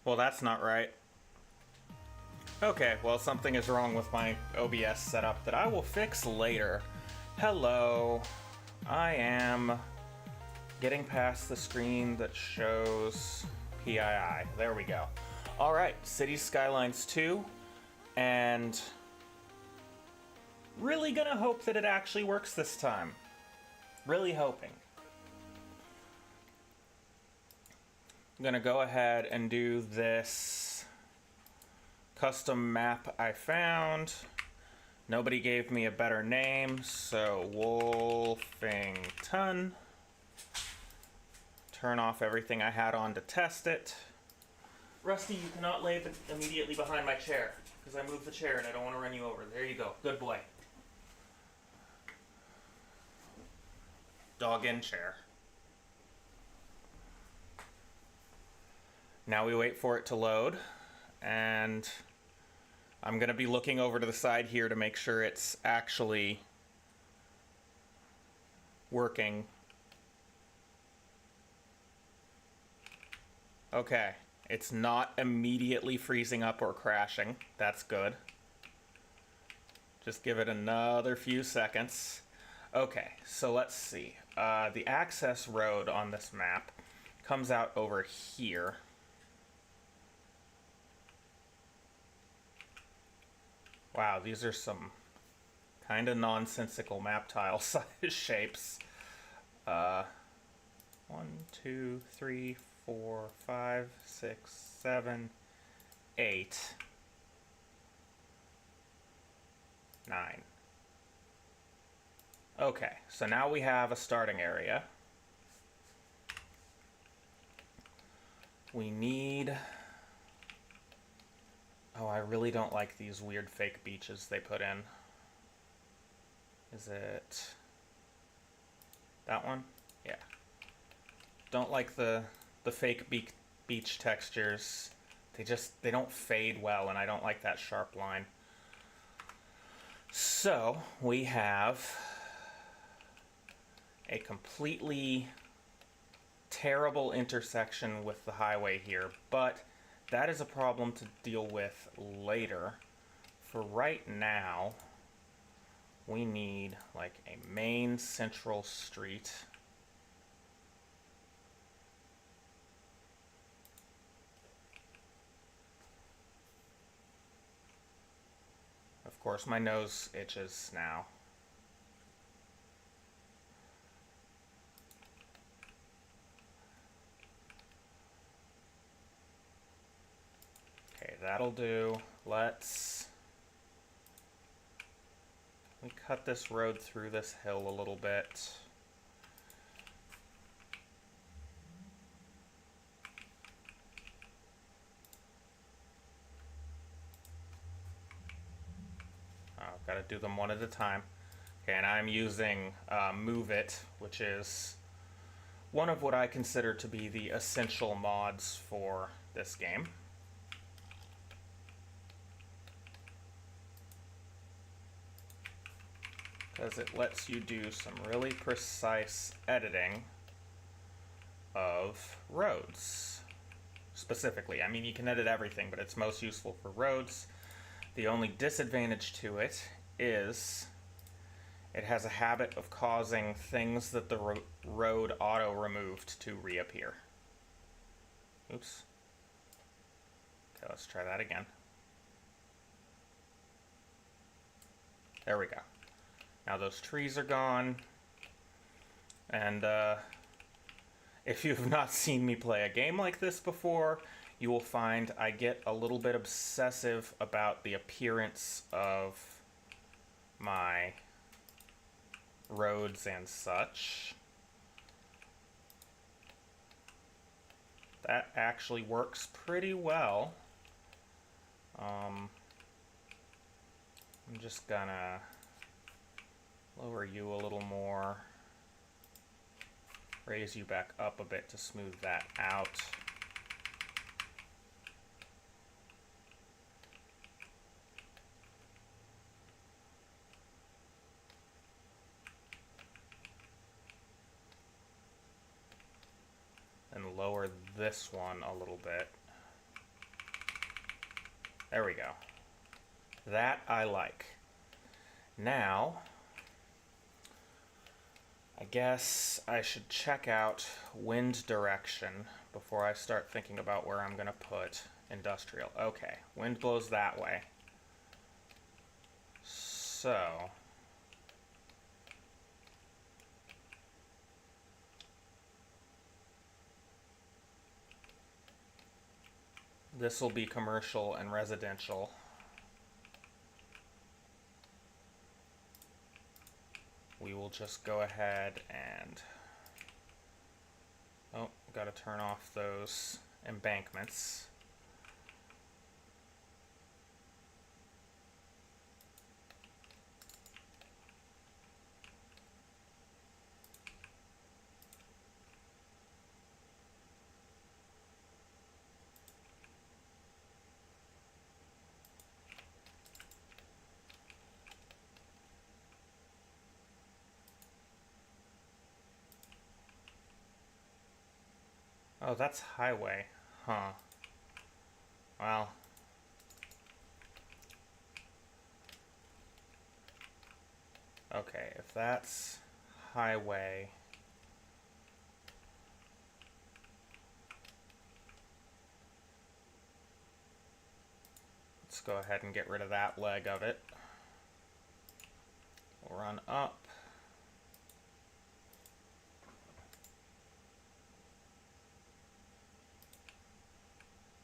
Well, that's not right. Okay, well, something is wrong with my OBS setup that I will fix later. Hello. I am getting past the screen that shows PII. There we go. Alright, Cities Skylines 2, and really gonna hope that it actually works this time. Really hoping. I'm gonna go ahead and do this custom map I found. Nobody gave me a better name, so Wolfington. Turn off everything I had on to test it. Rusty, you cannot lay immediately behind my chair, because I moved the chair and I don't want to run you over. There you go. Good boy. Dog in chair. Now we wait for it to load, and I'm going to be looking over to the side here to make sure it's actually working. Okay, it's not immediately freezing up or crashing. That's good. Just give it another few seconds. Okay, so let's see. The access road on this map comes out over here. Wow, these are some kind of nonsensical map tile size shapes. 1, 2, 3, 4, 5, 6, 7, 8, 9. Okay, so now we have a starting area. We need... Oh, I really don't like these weird fake beaches they put in. Is it that one? Yeah. Don't like the fake beach textures. They don't fade well, and I don't like that sharp line. So we have a completely terrible intersection with the highway here, but that is a problem to deal with later. For right now, we need like a main central street. Of course, my nose itches now. Okay, that'll do. Let's cut this road through this hill a little bit. I've got to do them one at a time. Okay, and I'm using Move It, which is one of what I consider to be the essential mods for this game. Because it lets you do some really precise editing of roads. Specifically, I mean, you can edit everything, but it's most useful for roads. The only disadvantage to it is it has a habit of causing things that the road auto-removed to reappear. Oops. Okay, let's try that again. There we go. Now those trees are gone, and if you have not seen me play a game like this before, you will find I get a little bit obsessive about the appearance of my roads and such. That actually works pretty well. I'm just gonna lower you a little more, raise you back up a bit to smooth that out. And lower this one a little bit. There we go. That I like. Now, I guess I should check out wind direction before I start thinking about where I'm going to put industrial. Okay, wind blows that way. So, this will be commercial and residential. We will just go ahead and, oh, got to turn off those embankments. Oh, that's highway. Huh. Well. Okay, if that's highway, let's go ahead and get rid of that leg of it. We'll run up.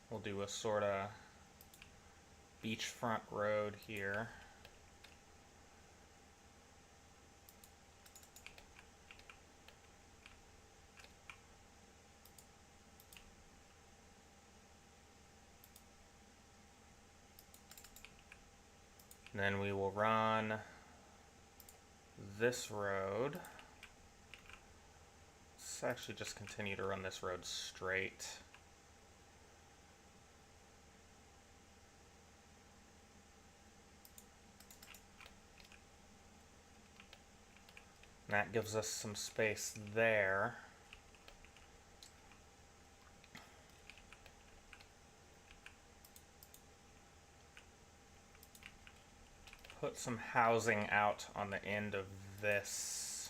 We'll do a sort of beachfront road here. And then we will run this road. Let's actually just continue to run this road straight. And that gives us some space there. Put some housing out on the end of this.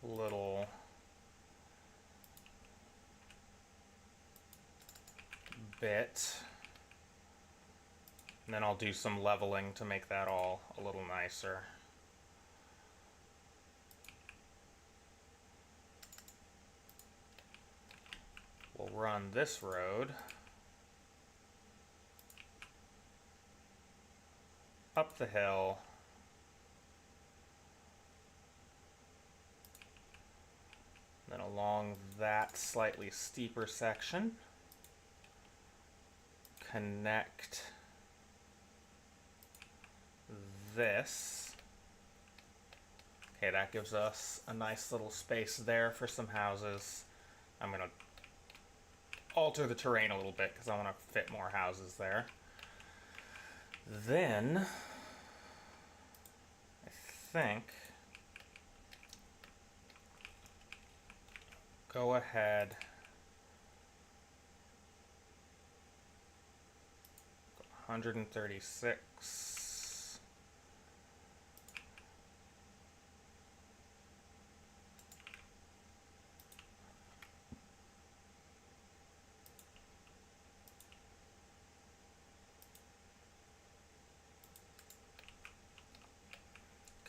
Little bit. And then I'll do some leveling to make that all a little nicer. We'll run this road up the hill, then along that slightly steeper section, connect this. Okay, that gives us a nice little space there for some houses. I'm going to alter the terrain a little bit because I want to fit more houses there. Then, I think, go ahead, 136.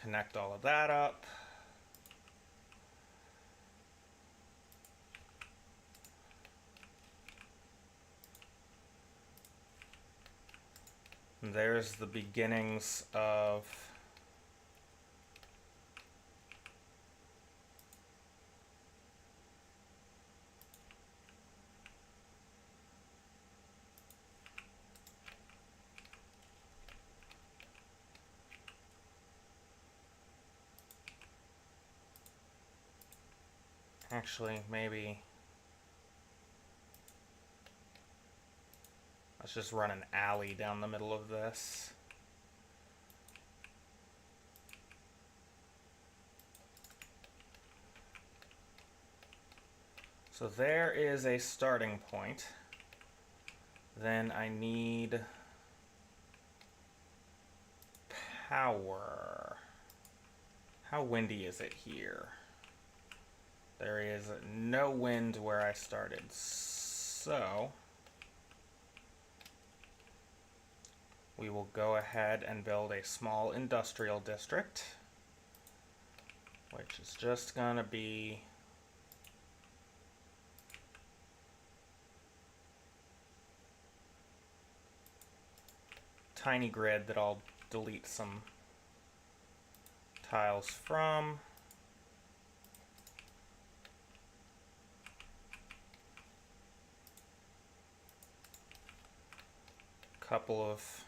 Connect all of that up. And there's the beginnings of actually, maybe let's just run an alley down the middle of this. So there is a starting point. Then I need power. How windy is it here? There is no wind where I started. So we will go ahead and build a small industrial district, which is just going to be tiny grid that I'll delete some tiles from. Couple of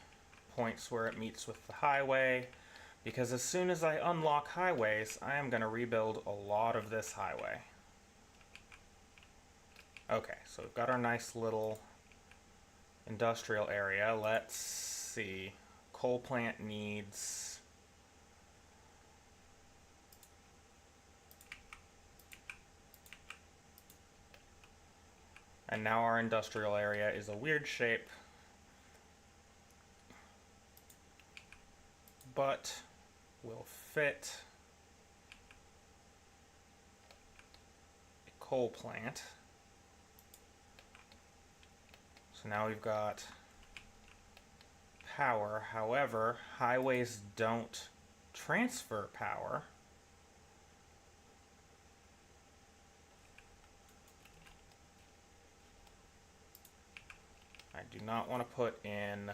points where it meets with the highway, because as soon as I unlock highways, I am going to rebuild a lot of this highway. Okay, so we've got our nice little industrial area. Let's see. Coal plant needs... And now our industrial area is a weird shape, but will fit a coal plant. So now we've got power. However, highways don't transfer power. I do not want to put in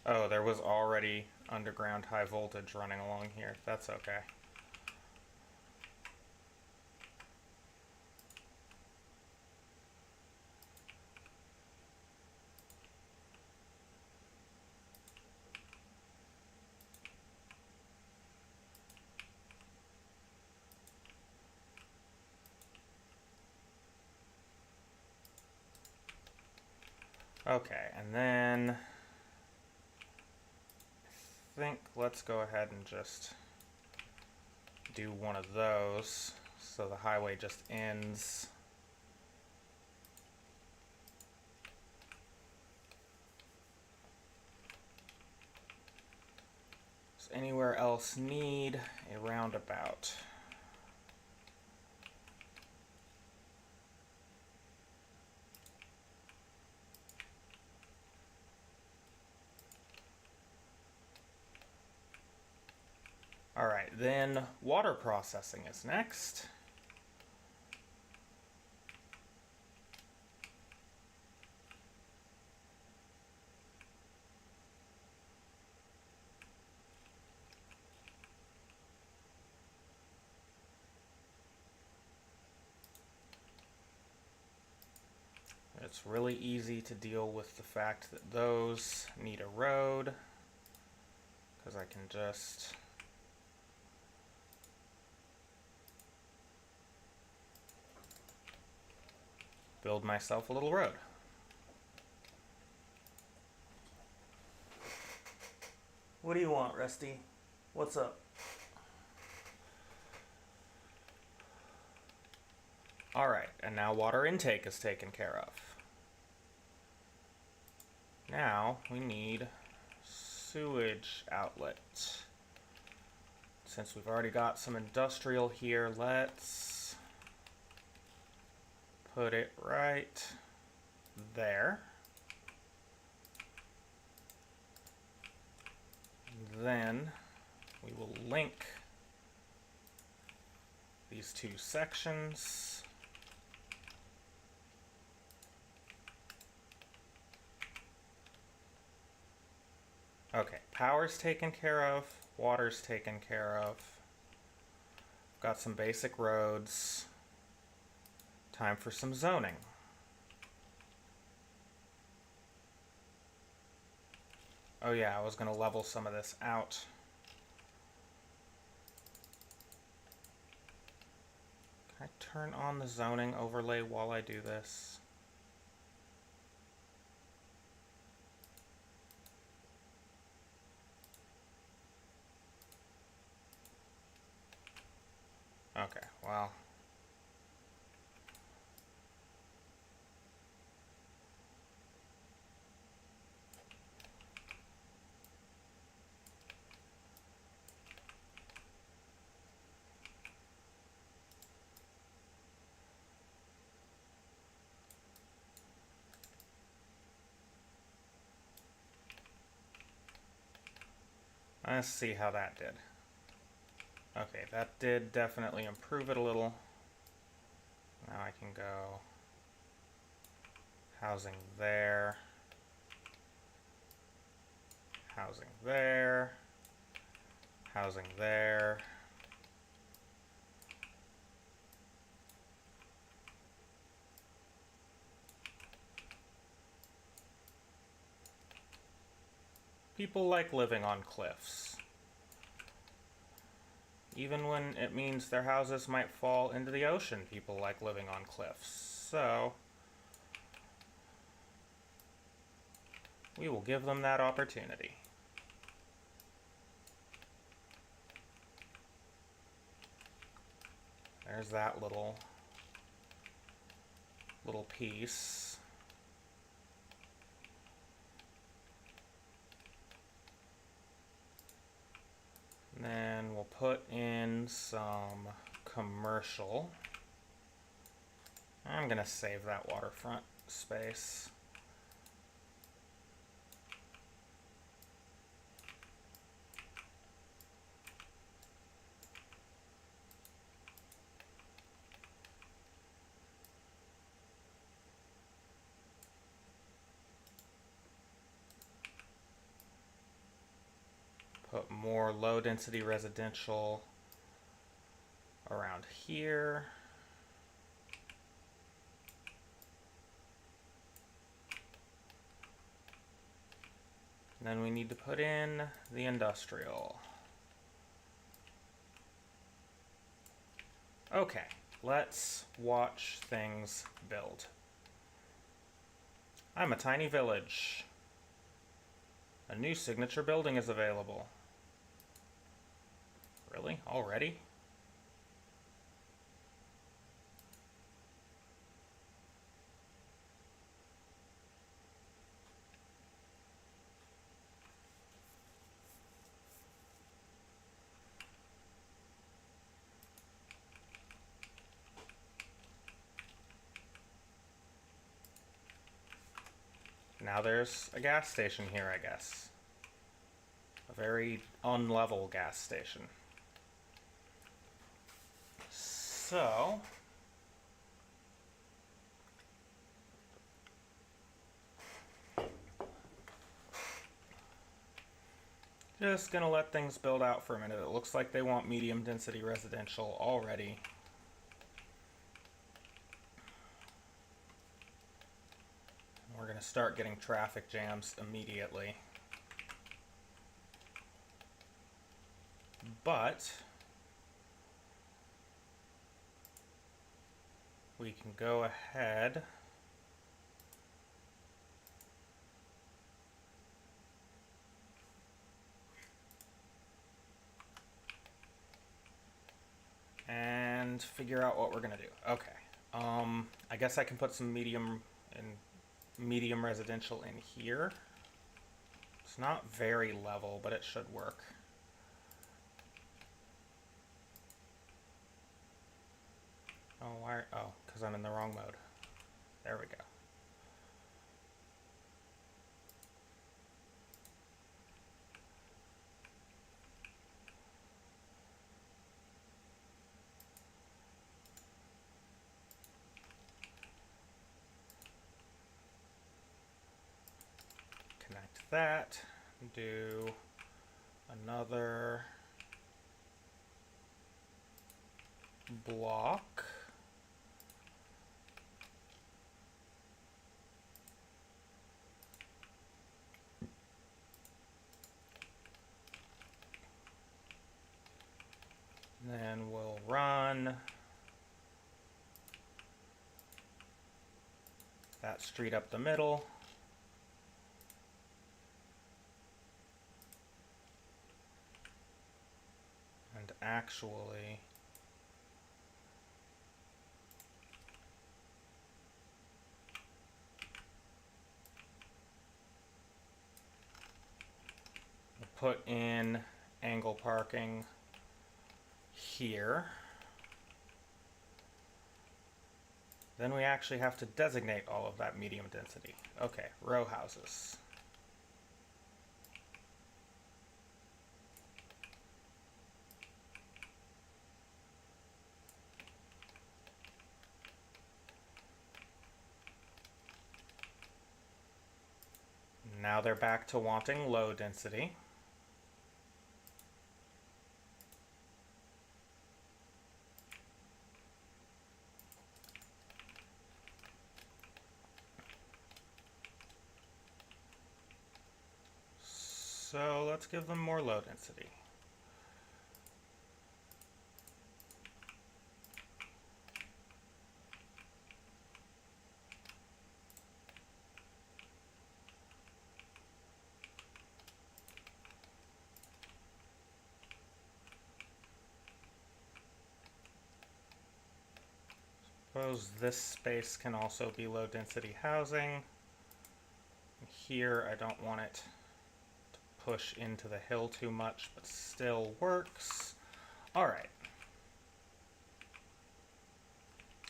oh, there was already underground high voltage running along here. That's okay. Okay, and then I think let's go ahead and just do one of those so the highway just ends. Does anywhere else need a roundabout? Alright, then water processing is next. It's really easy to deal with the fact that those need a road, because I can just build myself a little road. What do you want, Rusty? What's up? Alright, and now water intake is taken care of. Now we need sewage outlet. Since we've already got some industrial here, let's put it right there. Then we will link these two sections. Okay, power's taken care of, water's taken care of. Got some basic roads. Time for some zoning. Oh yeah, I was going to level some of this out. I turn on the zoning overlay while I do this? Okay, well. Let's see how that did. Okay, that did definitely improve it a little. Now I can go housing there, housing there, housing there. People like living on cliffs. Even when it means their houses might fall into the ocean, people like living on cliffs. So, we will give them that opportunity. There's that little piece. And then we'll put in some commercial. I'm gonna save that waterfront space. Put more low density residential around here. And then we need to put in the industrial. Okay, let's watch things build. I'm a tiny village. A new signature building is available. Really? Already? Now there's a gas station here, I guess. A very unlevel gas station. So, just gonna let things build out for a minute. It looks like they want medium density residential already. We're gonna start getting traffic jams immediately. But we can go ahead and figure out what we're gonna do. Okay. I guess I can put some medium residential in here. It's not very level, but it should work. Oh, why? Oh, because I'm in the wrong mode. There we go. Connect that. Do another block. Then we'll run that street up the middle. And actually, we'll put in angle parking here. Then we actually have to designate all of that medium density. Okay, row houses. Now they're back to wanting low density. So let's give them more low density. Suppose this space can also be low density housing. Here I don't want it to push into the hill too much, but still works. All right.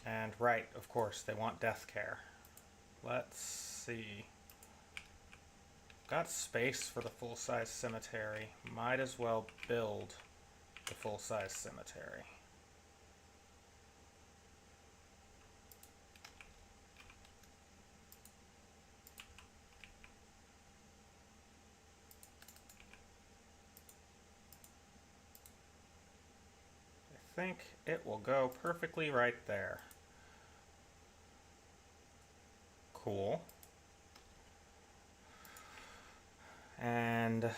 And right, of course, they want death care. Let's see. Got space for the full-size cemetery. Might as well build the full-size cemetery. I think it will go perfectly right there. Cool. And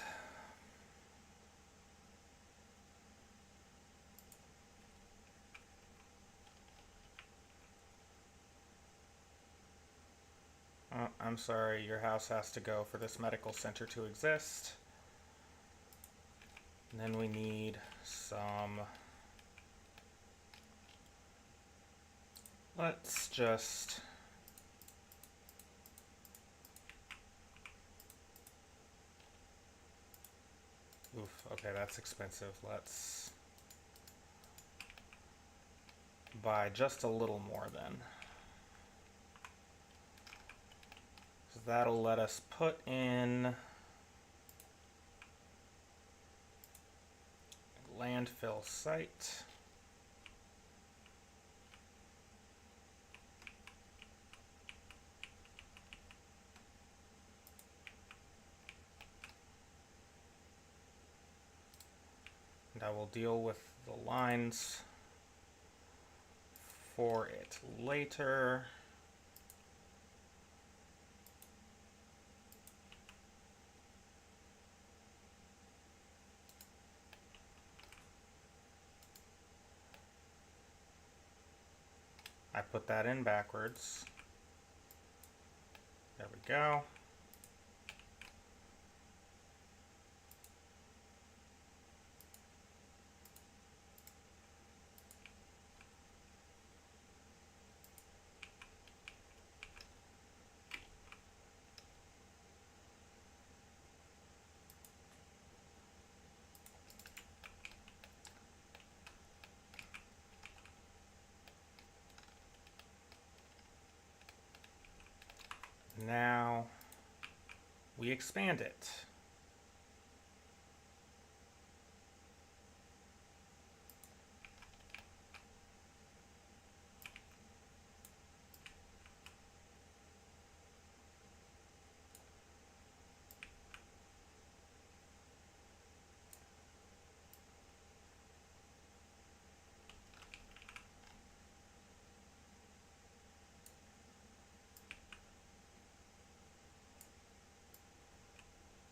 oh, I'm sorry, your house has to go for this medical center to exist. And then we need some, let's just oof, okay, that's expensive. Let's buy just a little more then. So that'll let us put in a landfill site. And I will deal with the lines for it later. I put that in backwards. There we go. Now we expand it.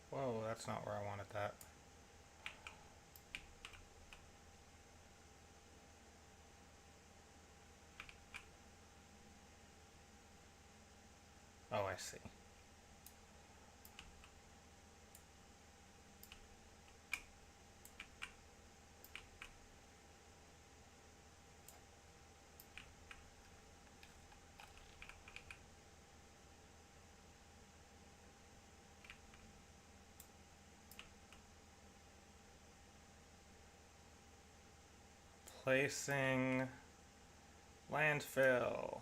Whoa, that's not where I wanted that. I see. Placing landfill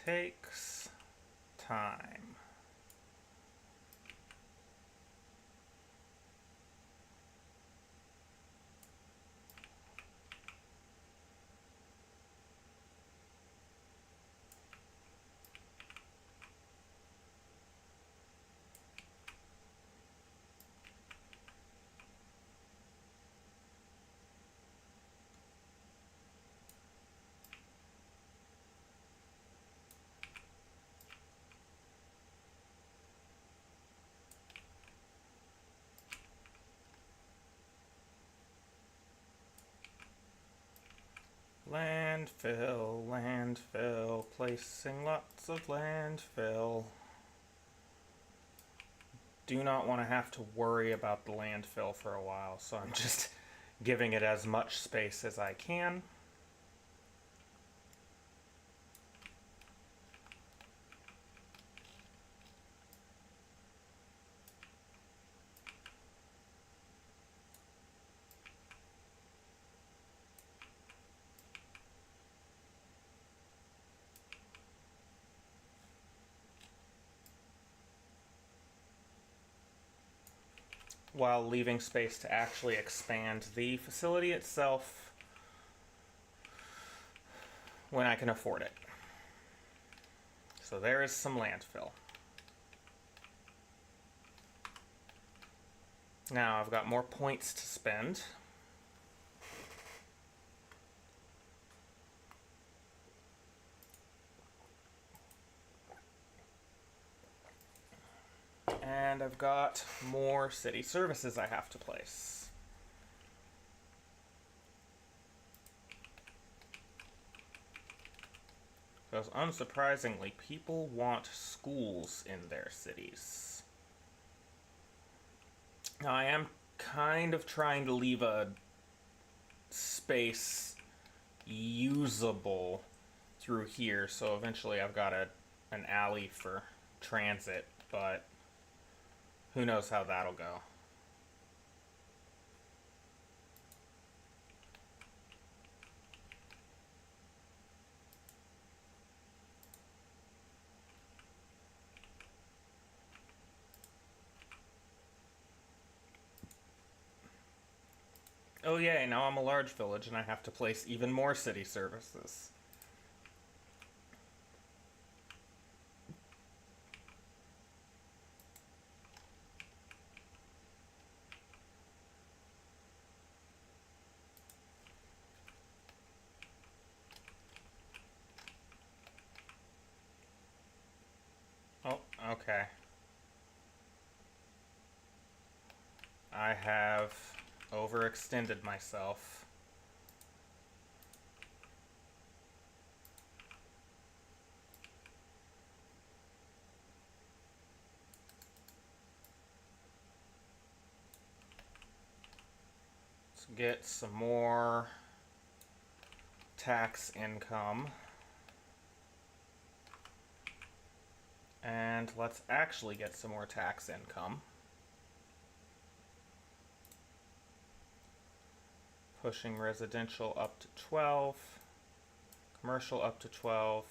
takes time. Landfill, landfill, placing lots of landfill. Do not want to have to worry about the landfill for a while, so I'm just giving it as much space as I can. While leaving space to actually expand the facility itself when I can afford it. So there is some landfill. Now I've got more points to spend. And I've got more city services I have to place. Because unsurprisingly, people want schools in their cities. Now I am kind of trying to leave a space usable through here, so eventually I've got an alley for transit, but who knows how that'll go. Oh yay, now I'm a large village and I have to place even more city services. Oh, okay. I have overextended myself. Let's get some more tax income. And let's actually get some more tax income. Pushing residential up to 12, commercial up to 12,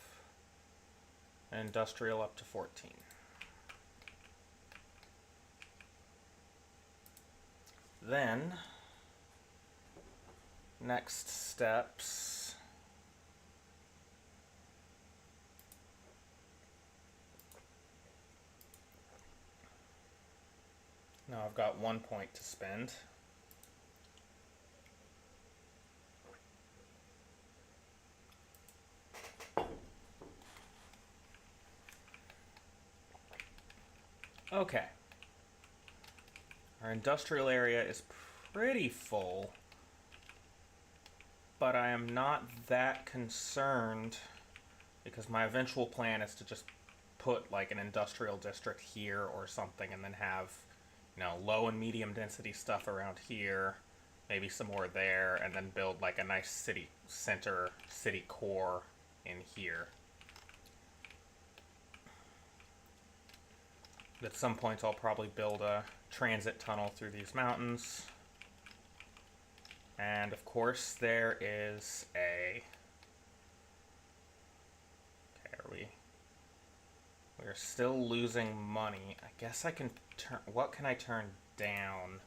and industrial up to 14. Then, next steps. Now I've got 1 point to spend. Okay. Our industrial area is pretty full, but I am not that concerned because my eventual plan is to just put like an industrial district here or something, and then have, you know, low and medium density stuff around here, maybe some more there, and then build like a nice city center, city core in here. At some point I'll probably build a transit tunnel through these mountains. And of course there is a... Okay, we're still losing money. I guess I can turn... What can I turn down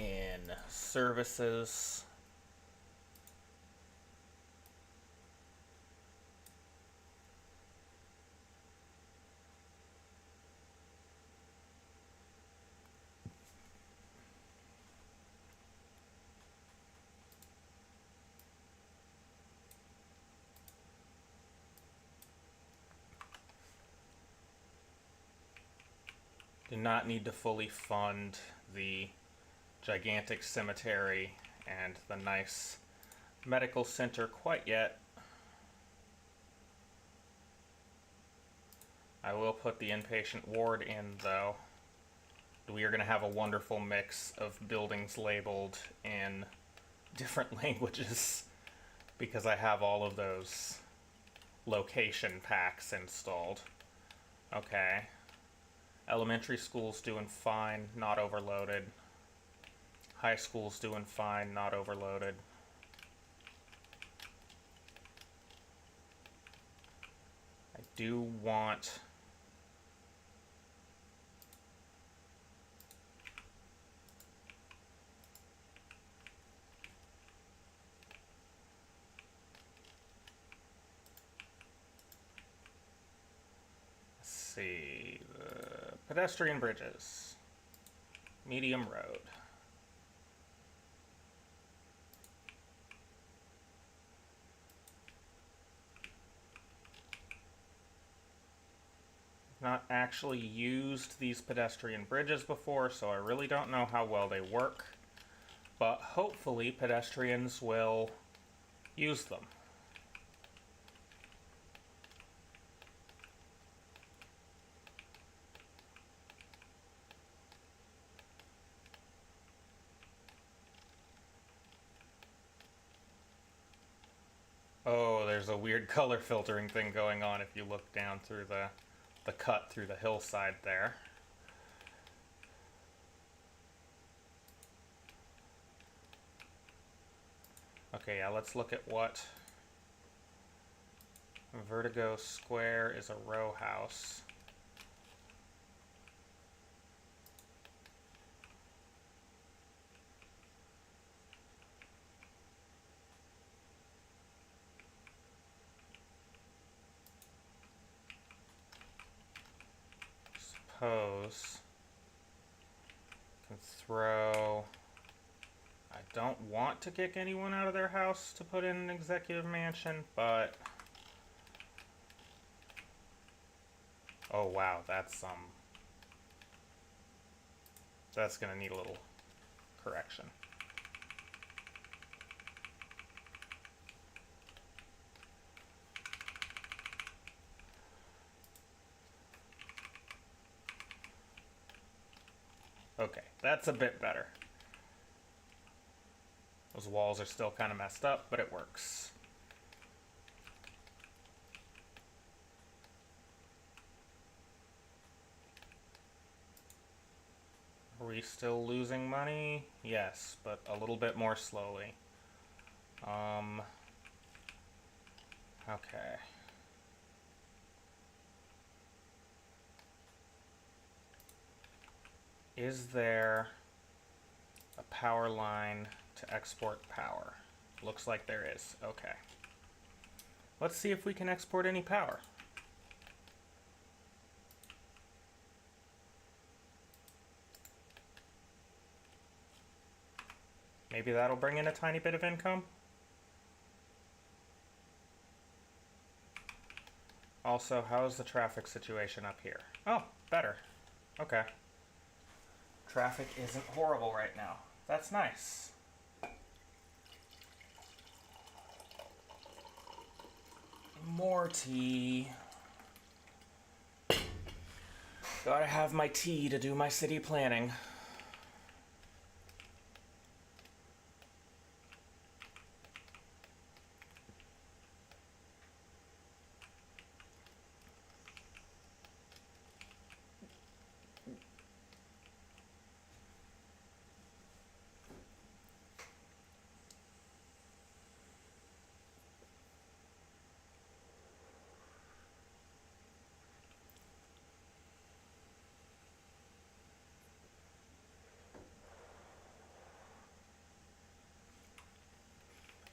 in services? Do not need to fully fund the gigantic cemetery and the nice medical center quite yet. I will put the inpatient ward in though. We are going to have a wonderful mix of buildings labeled in different languages because I have all of those location packs installed. Okay. Elementary school's doing fine, not overloaded. High school's doing fine, not overloaded. I do want... Let's see, the pedestrian bridges, medium road. Not actually used these pedestrian bridges before, so I really don't know how well they work, but hopefully pedestrians will use them. Oh, there's a weird color filtering thing going on if you look down through the cut through the hillside there. Okay, yeah, let's look at what Vertigo Square is. A row house. Suppose can throw... I don't want to kick anyone out of their house to put in an executive mansion, but... Oh wow, that's gonna need a little correction. Okay, that's a bit better. Those walls are still kind of messed up, but it works. Are we still losing money? Yes, but a little bit more slowly. Okay. Is there a power line to export power? Looks like there is. Okay. Let's see if we can export any power. Maybe that'll bring in a tiny bit of income. Also, how's the traffic situation up here? Oh, better. Okay. Traffic isn't horrible right now. That's nice. More tea. Gotta have my tea to do my city planning.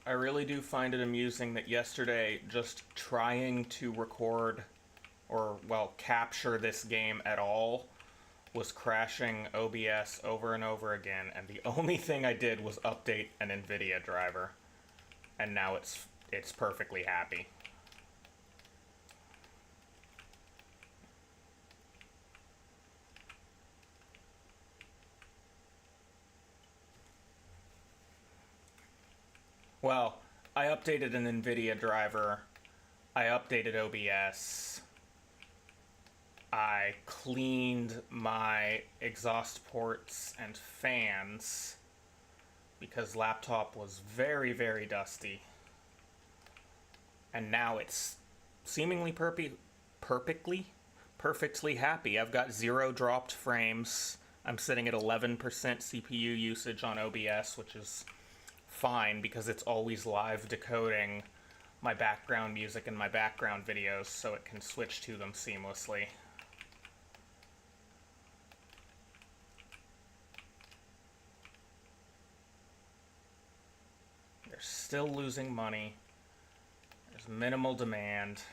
I really do find it amusing that yesterday, just trying to record or, well, capture this game at all was crashing OBS over and over again, and the only thing I did was update an NVIDIA driver, and now it's perfectly happy. Well, I updated an NVIDIA driver, I updated OBS, I cleaned my exhaust ports and fans because laptop was very, very dusty. And now it's seemingly perfectly happy. I've got 0 dropped frames. I'm sitting at 11% CPU usage on OBS, which is fine because it's always live decoding my background music and my background videos so it can switch to them seamlessly. They're still losing money. There's minimal demand.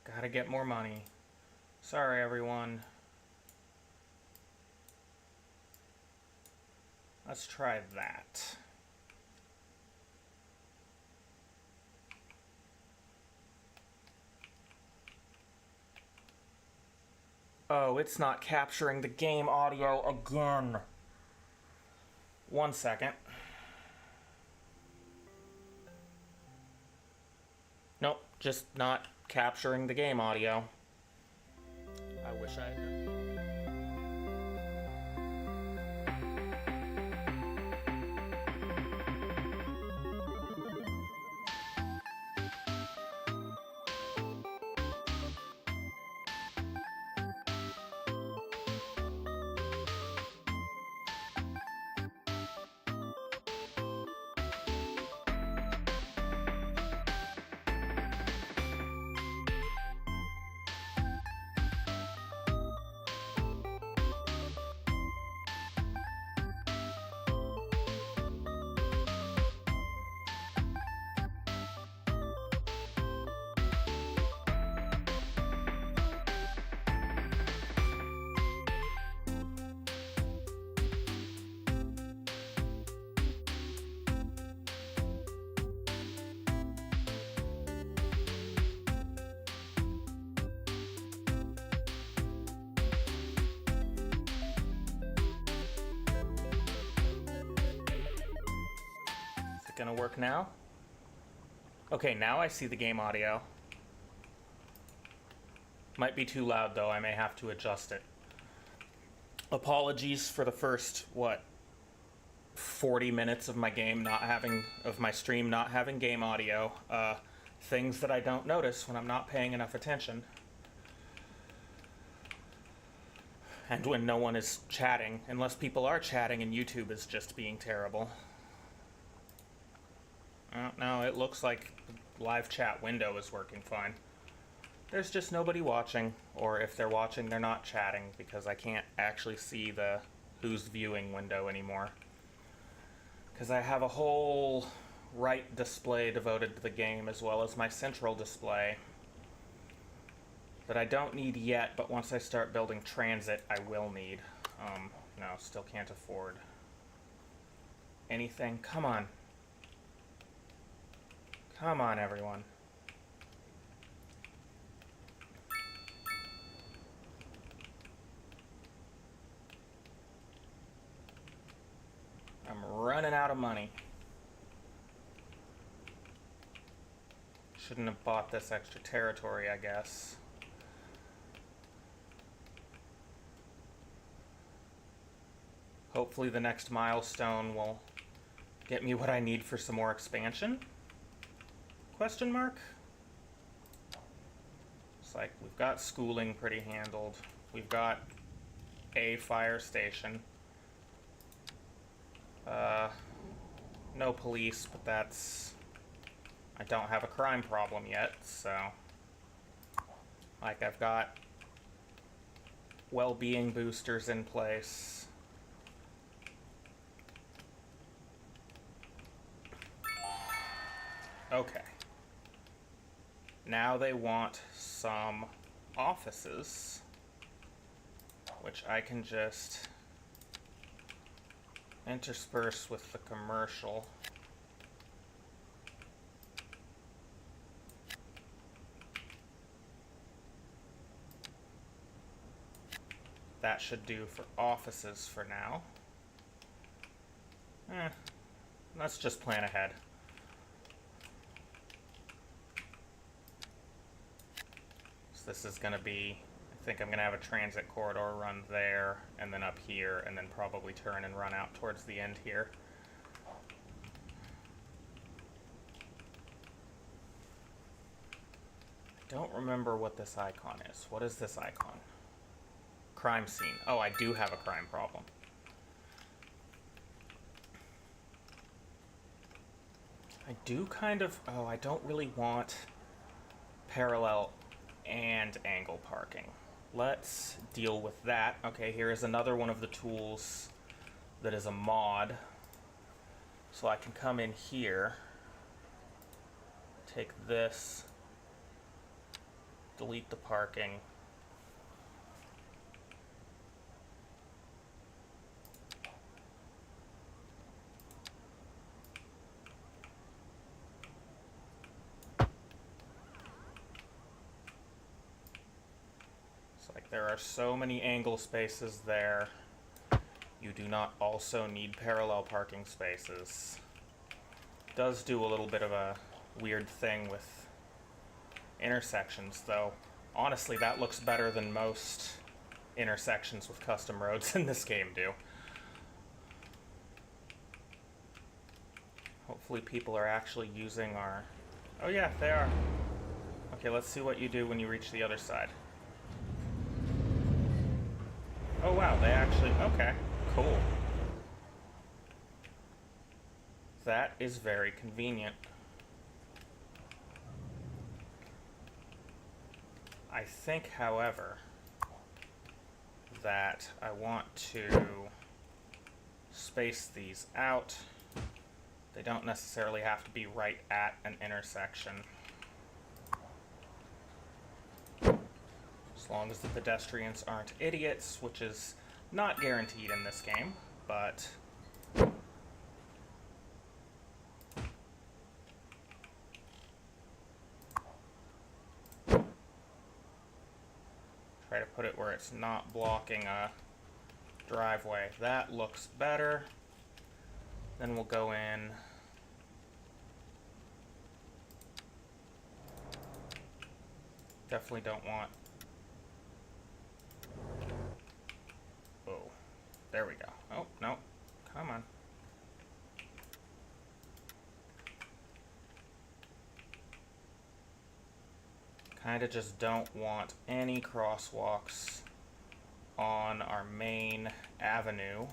Gotta get more money. Sorry, everyone. Let's try that. Oh, it's not capturing the game audio again. 1 second. Nope, just not capturing the game audio. I wish I had. Gonna work now? Okay, now I see the game audio. Might be too loud though, I may have to adjust it. Apologies for the first, 40 minutes of my stream not having game audio. Things that I don't notice when I'm not paying enough attention. And when no one is chatting, unless people are chatting and YouTube is just being terrible. No, it looks like the live chat window is working fine. There's just nobody watching, or if they're watching, they're not chatting because I can't actually see the who's viewing window anymore. Because I have a whole right display devoted to the game as well as my central display that I don't need yet, but once I start building transit, I will need. No, still can't afford anything. Come on. Come on, everyone. I'm running out of money. Shouldn't have bought this extra territory, I guess. Hopefully the next milestone will get me what I need for some more expansion? Question mark? It's like, we've got schooling pretty handled. We've got a fire station. No police, but that's... I don't have a crime problem yet, so... Like, I've got well-being boosters in place. Okay. Now they want some offices, which I can just intersperse with the commercial. That should do for offices for now. Let's just plan ahead. So this is going to be, I think I'm going to have a transit corridor run there, and then up here, and then probably turn and run out towards the end here. I don't remember what this icon is. What is this icon? Crime scene. Oh, I do have a crime problem. I do kind of... Oh, I don't really want parallel and angle parking. Let's deal with that. Okay, here is another one of the tools that is a mod. So I can come in here, take this, delete the parking. There are so many angle spaces there. You do not also need parallel parking spaces. It does do a little bit of a weird thing with intersections, though. Honestly, that looks better than most intersections with custom roads in this game do. Hopefully people are actually using our... Oh yeah, they are. Okay, let's see what you do when you reach the other side. Oh wow, they actually... Okay, cool. That is very convenient. I think, however, that I want to space these out. They don't necessarily have to be right at an intersection. As long as the pedestrians aren't idiots, which is not guaranteed in this game, but... Try to put it where it's not blocking a driveway. That looks better. Then we'll go in. Definitely don't want... Oh, there we go. Oh, no. Come on. Kinda just don't want any crosswalks on our main avenue.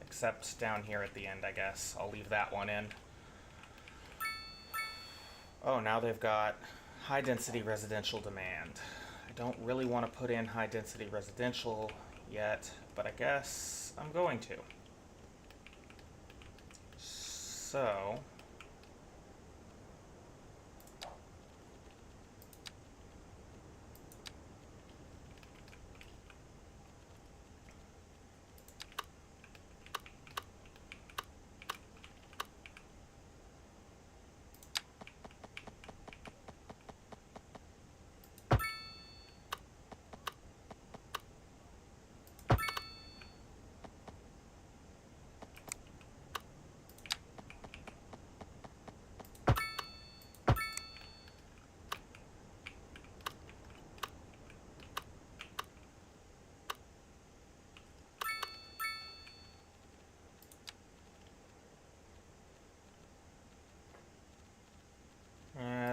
Except down here at the end, I guess. I'll leave that one in. Oh, now they've got high-density residential demand. I don't really want to put in high-density residential yet, but I guess I'm going to. So...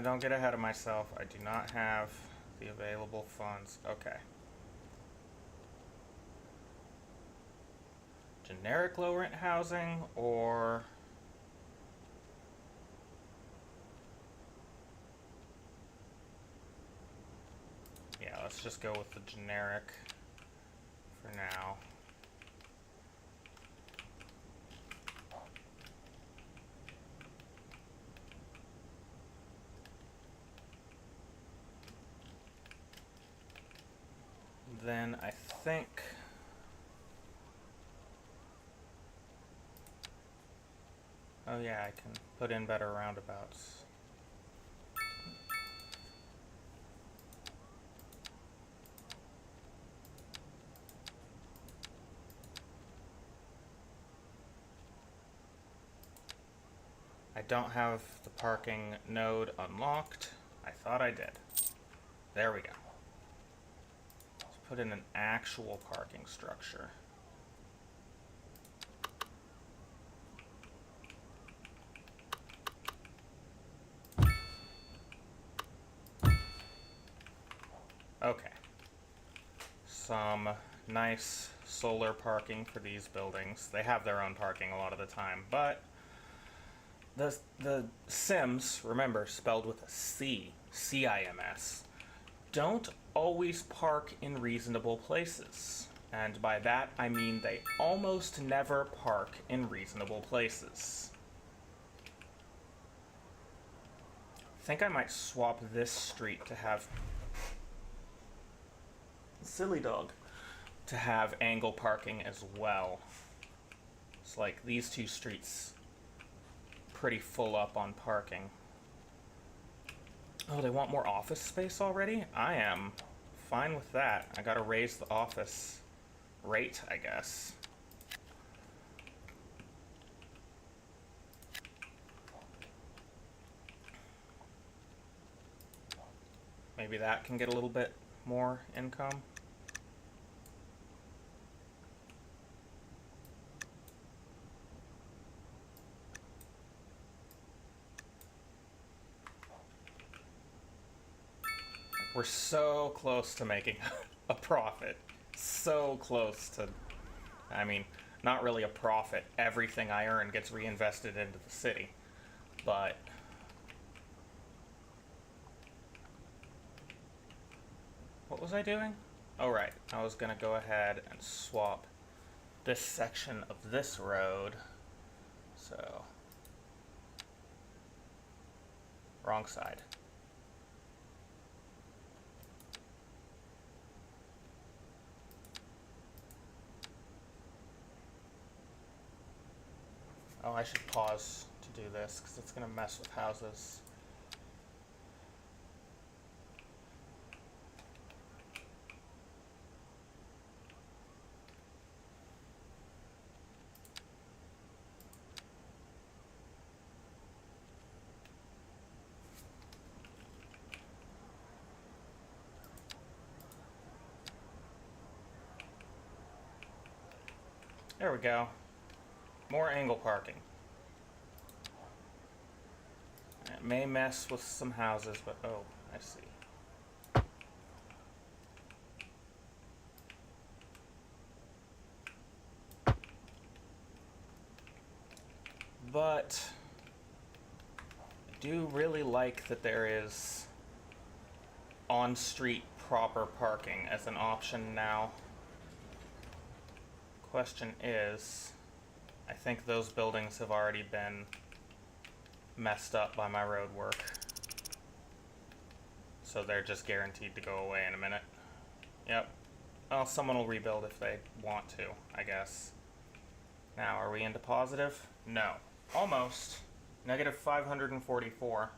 don't get ahead of myself. I do not have the available funds. Okay. Generic low rent housing or... Yeah, let's just go with the generic for now. Then I think oh yeah, I can put in better roundabouts. I don't have the parking node unlocked. I thought I did. There we go. Let's put in an actual parking structure. Okay. Some nice solar parking for these buildings. They have their own parking a lot of the time, but the Sims, remember, spelled with a C, C-I-M-S, don't always park in reasonable places. And by that, I mean they almost never park in reasonable places. I think I might swap this street to have... Silly dog. To have angle parking as well. It's like these two streets pretty full up on parking. Oh, they want more office space already? I am fine with that. I gotta raise the office rate, I guess. Maybe that can get a little bit more income. We're so close to making a profit. So close to, I mean, not really a profit. Everything I earn gets reinvested into the city. But what was I doing? Oh, right. I was going to go ahead and swap this section of this road. So, wrong side. Oh, I should pause to do this because it's going to mess with houses. There we go. More angle parking. It may mess with some houses, but oh, I see. But I do really like that there is on-street proper parking as an option now. Question is, I think those buildings have already been messed up by my road work. So they're just guaranteed to go away in a minute. Yep. Well, someone will rebuild if they want to, I guess. Now, are we into positive? No. Almost. Negative 544.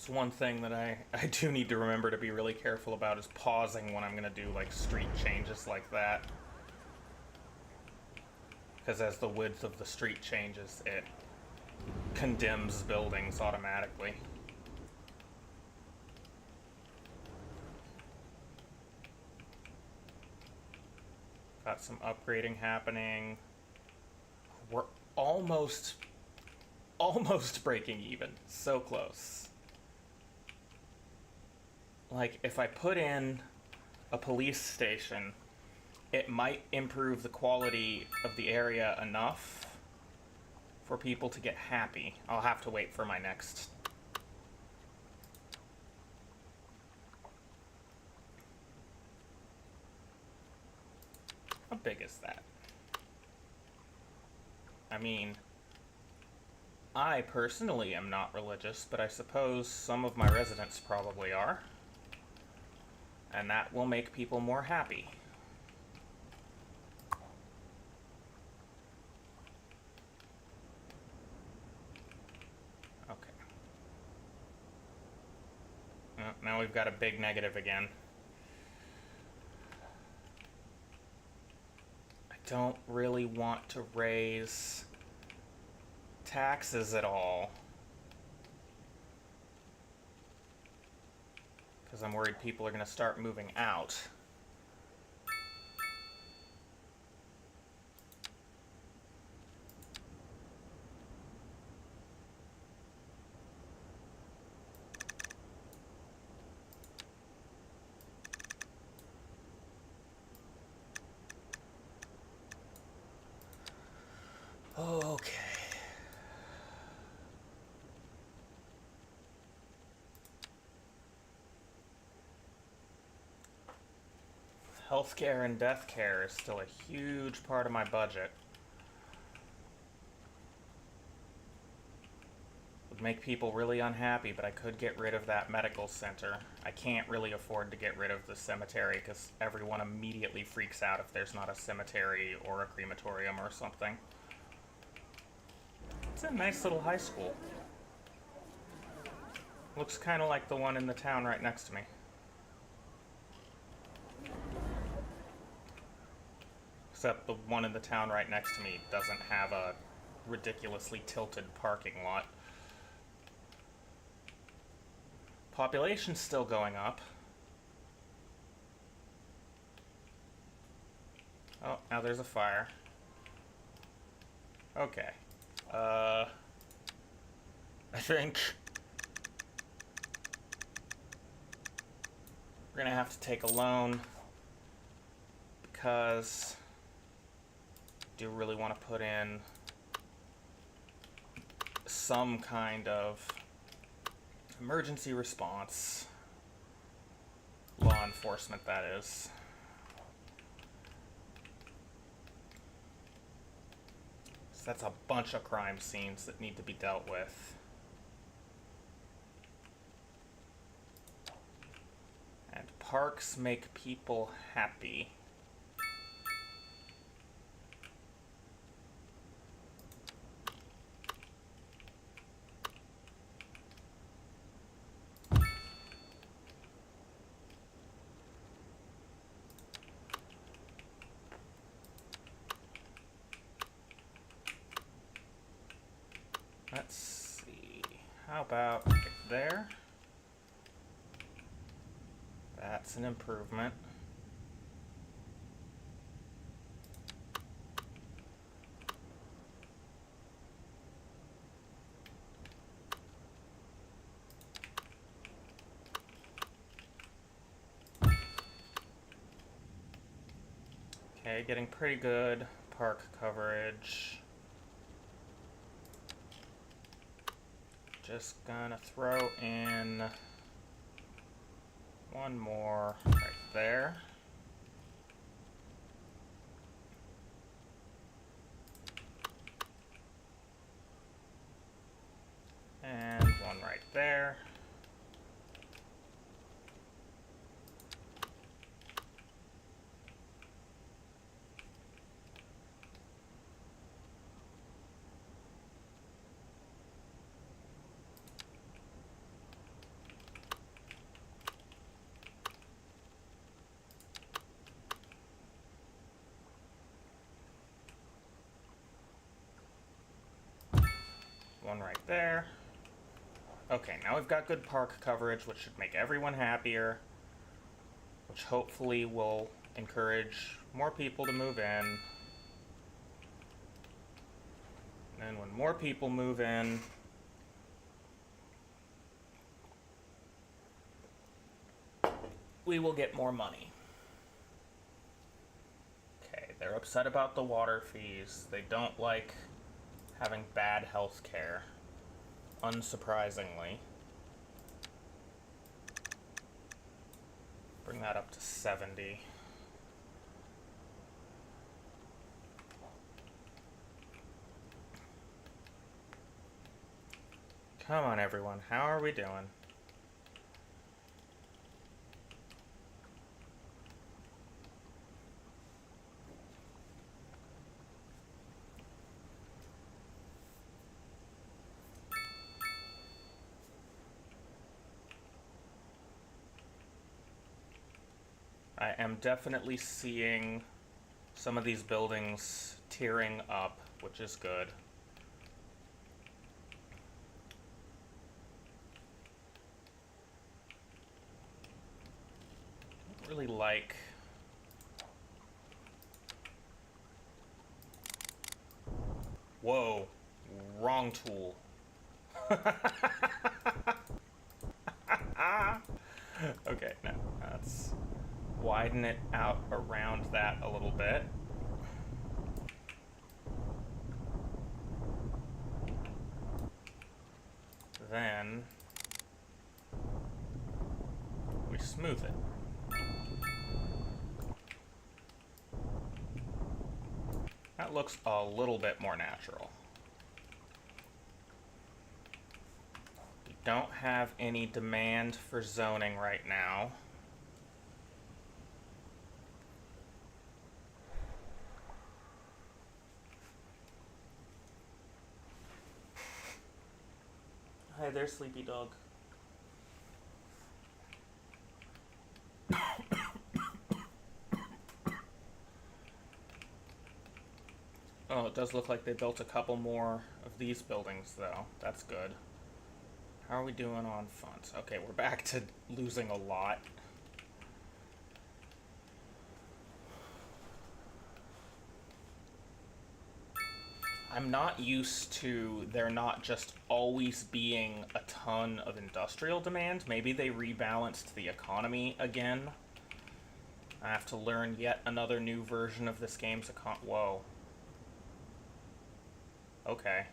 It's one thing that I do need to remember to be really careful about is pausing when I'm going to do like street changes like that. Because as the width of the street changes, it condemns buildings automatically. Got some upgrading happening. We're almost breaking even. So close. Like, if I put in a police station, it might improve the quality of the area enough for people to get happy. I'll have to wait for my next. How big is that? I mean, I personally am not religious, but I suppose some of my residents probably are. And that will make people more happy. Okay. Now we've got a big negative again. I don't really want to raise taxes at all, because I'm worried people are going to start moving out. Okay. Healthcare and death care is still a huge part of my budget. Would make people really unhappy, but I could get rid of that medical center. I can't really afford to get rid of the cemetery because everyone immediately freaks out if there's not a cemetery or a crematorium or something. It's a nice little high school. Looks kind of like the one in the town right next to me. Except the one in the town right next to me doesn't have a ridiculously tilted parking lot. Population's still going up. Oh, now there's a fire. Okay. I think we're gonna have to take a loan because I do really want to put in some kind of emergency response. Law enforcement, that is. So that's a bunch of crime scenes that need to be dealt with. And parks make people happy. Let's see, how about right there? That's an improvement. Okay, getting pretty good park coverage. Just gonna throw in one more right there. And one right there. one right there. Okay, now we've got good park coverage, which should make everyone happier, which hopefully will encourage more people to move in. And when more people move in, we will get more money. Okay, they're upset about the water fees. They don't like having bad health care, unsurprisingly. Bring that up to 70. Come on, everyone. How are we doing? I am definitely seeing some of these buildings tearing up, which is good. I don't really like... Whoa, wrong tool. Okay, no, let's widen it out around that a little bit. Then we smooth it. That looks a little bit more natural. We don't have any demand for zoning right now. Hi there, sleepy dog. Oh, it does look like they built a couple more of these buildings, though. That's good. How are we doing on funds? Okay, we're back to losing a lot. I'm not used to there not just always being a ton of industrial demand. Maybe they rebalanced the economy again. I have to learn yet another new version of this game's whoa. Okay.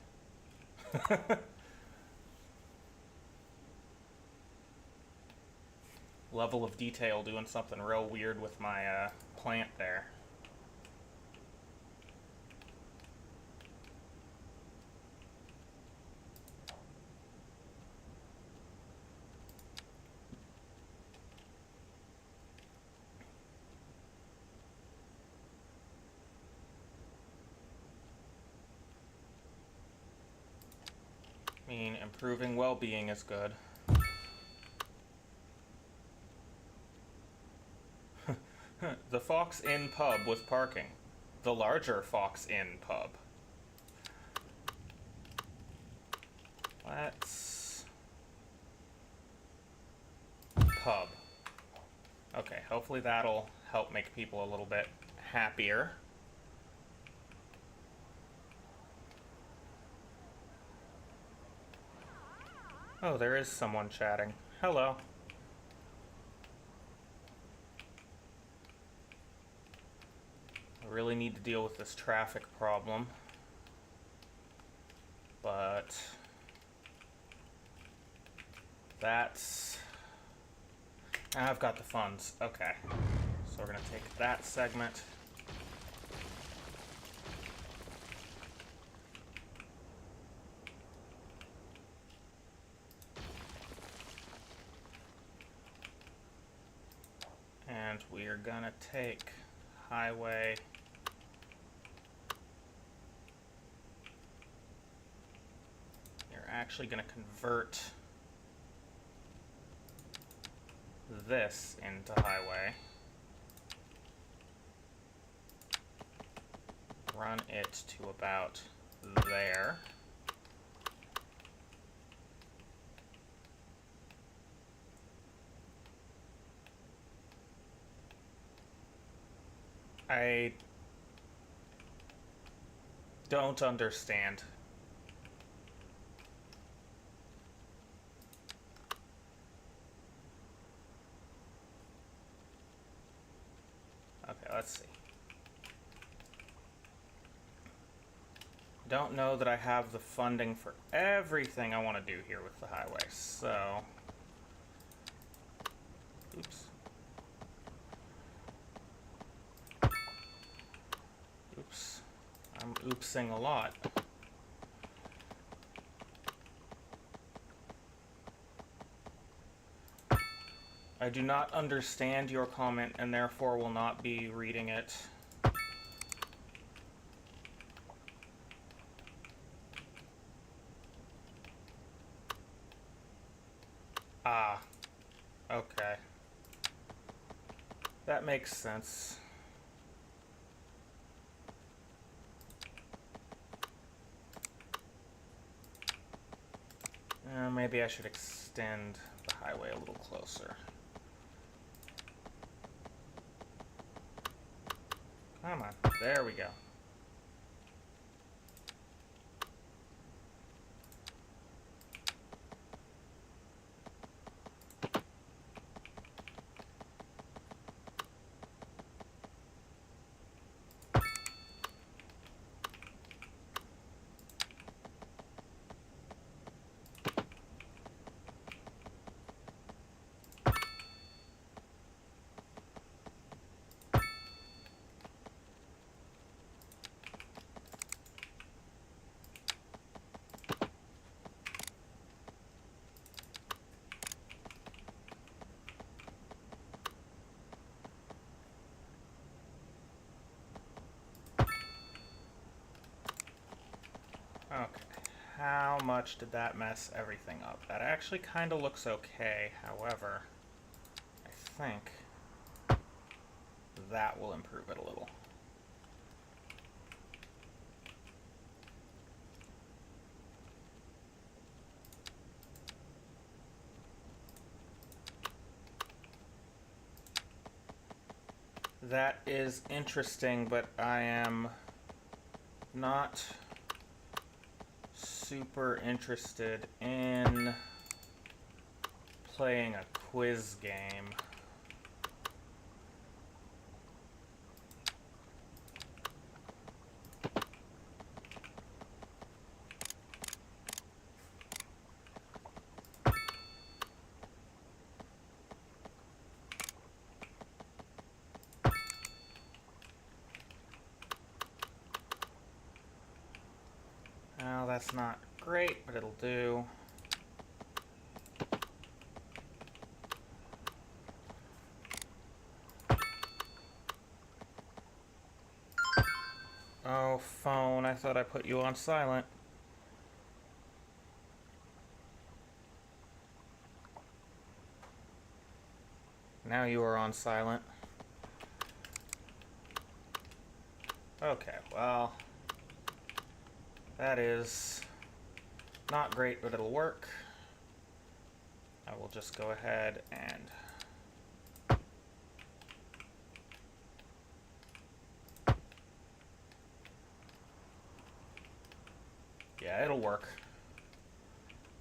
Level of detail doing something real weird with my plant there. I mean, improving well-being is good. The Fox Inn pub with parking. The larger Fox Inn pub. Let's... Pub. Okay, hopefully that'll help make people a little bit happier. Oh, there is someone chatting. Hello. I really need to deal with this traffic problem. But that's... I've got the funds. Okay. So we're going to take that segment. And we are going to take highway. You're actually going to convert this into highway. Run it to about there. I don't understand. Okay, let's see. Don't know that I have the funding for everything I want to do here with the highway, so... Oops. Oops. I'm oopsing a lot. I do not understand your comment and therefore will not be reading it. Ah. Okay. That makes sense. Maybe I should extend the highway a little closer. Come on. There we go. Okay, how much did that mess everything up? That actually kind of looks okay, however, I think that will improve it a little. That is interesting, but I am not super interested in playing a quiz game. Well, that's not great, but it'll do. Oh, phone, I thought I put you on silent. Now you are on silent. Okay, well, that is not great, but it'll work. I will just go ahead and yeah, it'll work.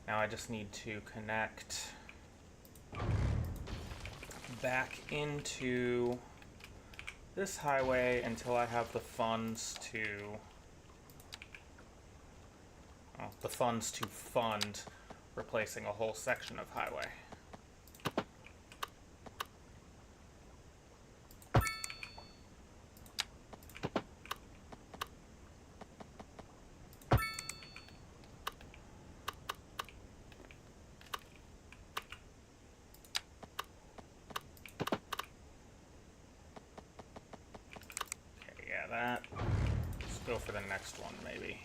Now I just need to connect back into this highway until I have the funds to fund replacing a whole section of highway. Okay, yeah, that. Let's go for the next one, maybe.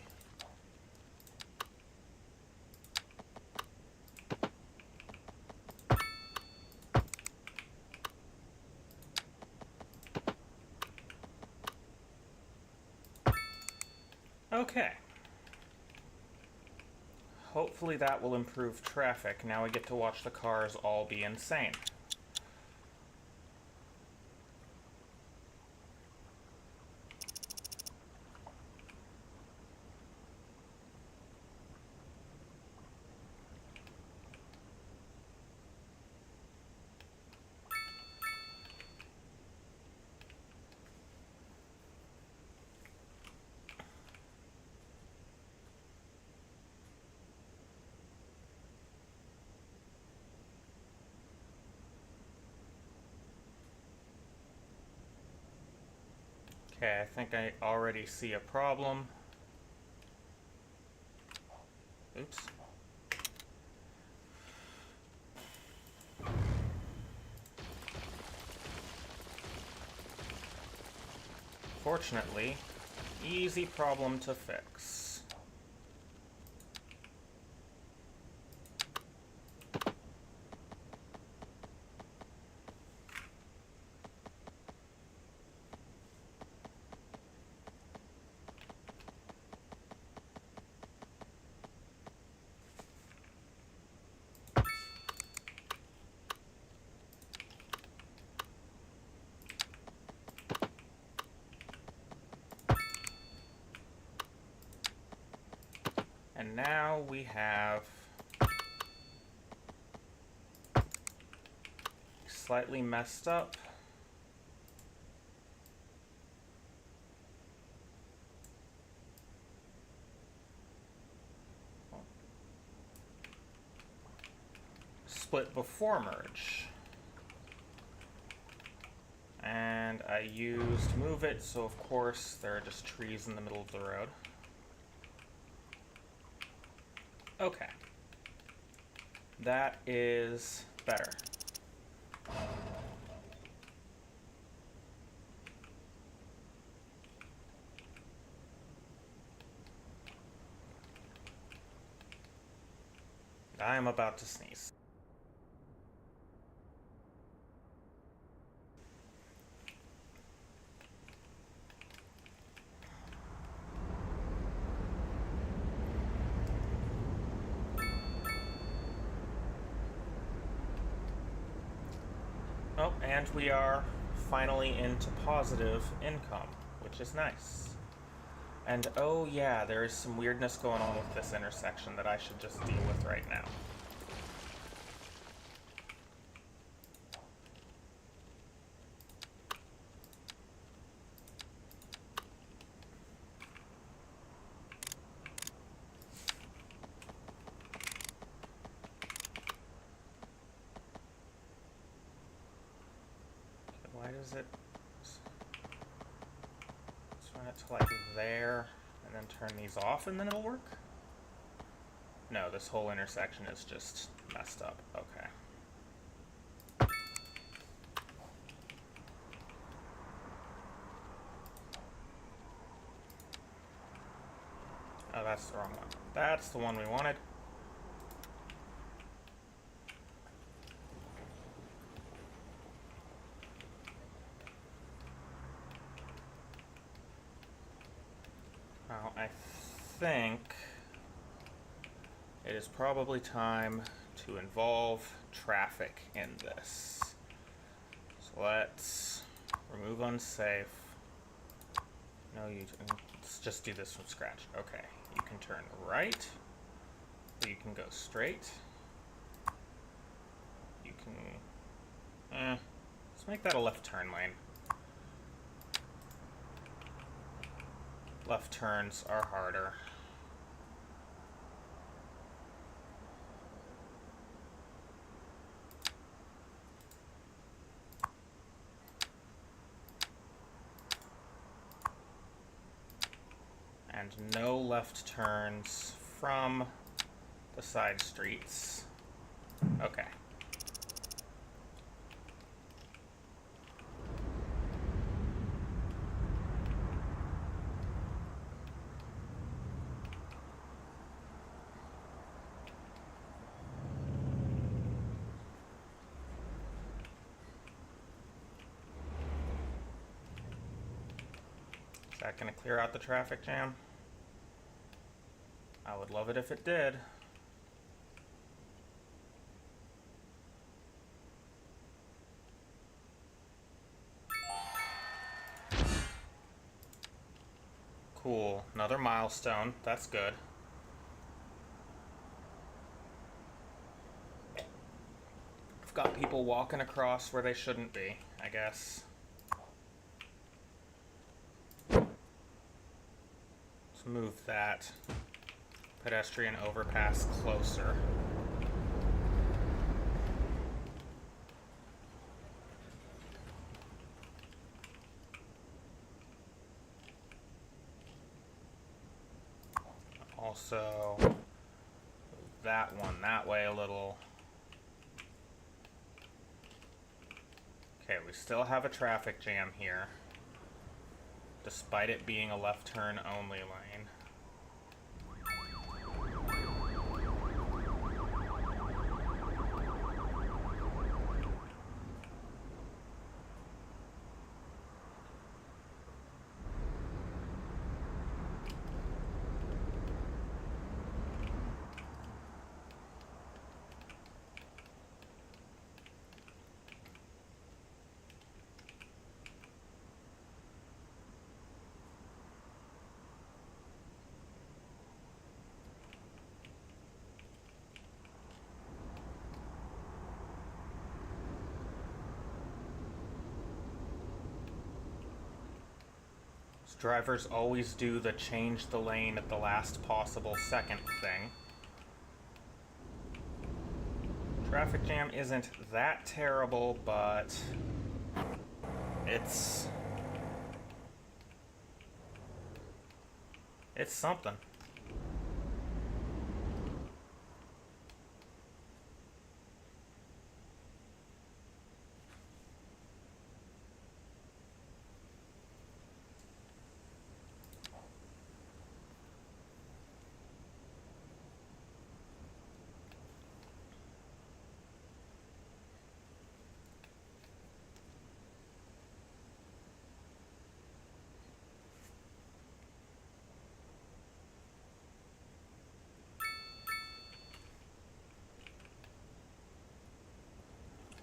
Okay. Hopefully that will improve traffic. Now we get to watch the cars all be insane. Okay, I think I already see a problem. Oops. Fortunately, easy problem to fix. And now we have slightly messed up. Split before merge. And I used move it, so of course there are just trees in the middle of the road. Okay. That is better. I am about to sneeze. Oh, and we are finally into positive income, which is nice. And oh yeah, there is some weirdness going on with this intersection that I should just deal with right now. Why does it... Let's run it to like there, and then turn these off and then it'll work? No, this whole intersection is just messed up. Okay. Oh, that's the wrong one. That's the one we wanted. Well, I think it is probably time to involve traffic in this. So let's remove unsafe. No, let's just do this from scratch. Okay, you can turn right, or you can go straight. You can, let's make that a left turn lane. Left turns are harder. And no left turns from the side streets. Okay. Is that going to clear out the traffic jam? I would love it if it did. Cool. Another milestone. That's good. I've got people walking across where they shouldn't be, I guess. Let's move that pedestrian overpass closer. also move that one that way a little. Okay, we still have a traffic jam here, despite it being a left turn only lane. Drivers always do the change the lane at the last possible second thing. Traffic jam isn't that terrible, but it's something.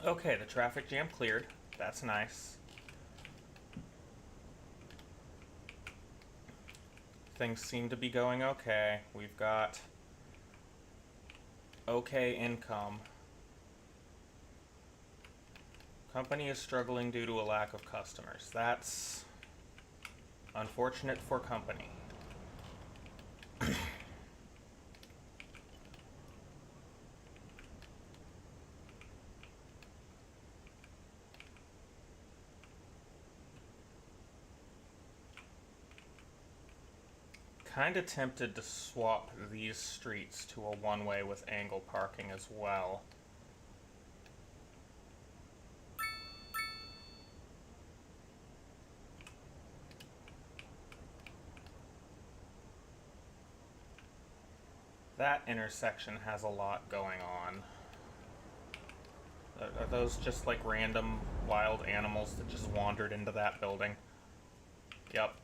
Okay, the traffic jam cleared. That's nice. Things seem to be going okay. We've got okay income. Company is struggling due to a lack of customers. That's unfortunate for company. Kind of tempted to swap these streets to a one-way with angle parking as well. That intersection has a lot going on. Are those just like random wild animals that just wandered into that building? Yep.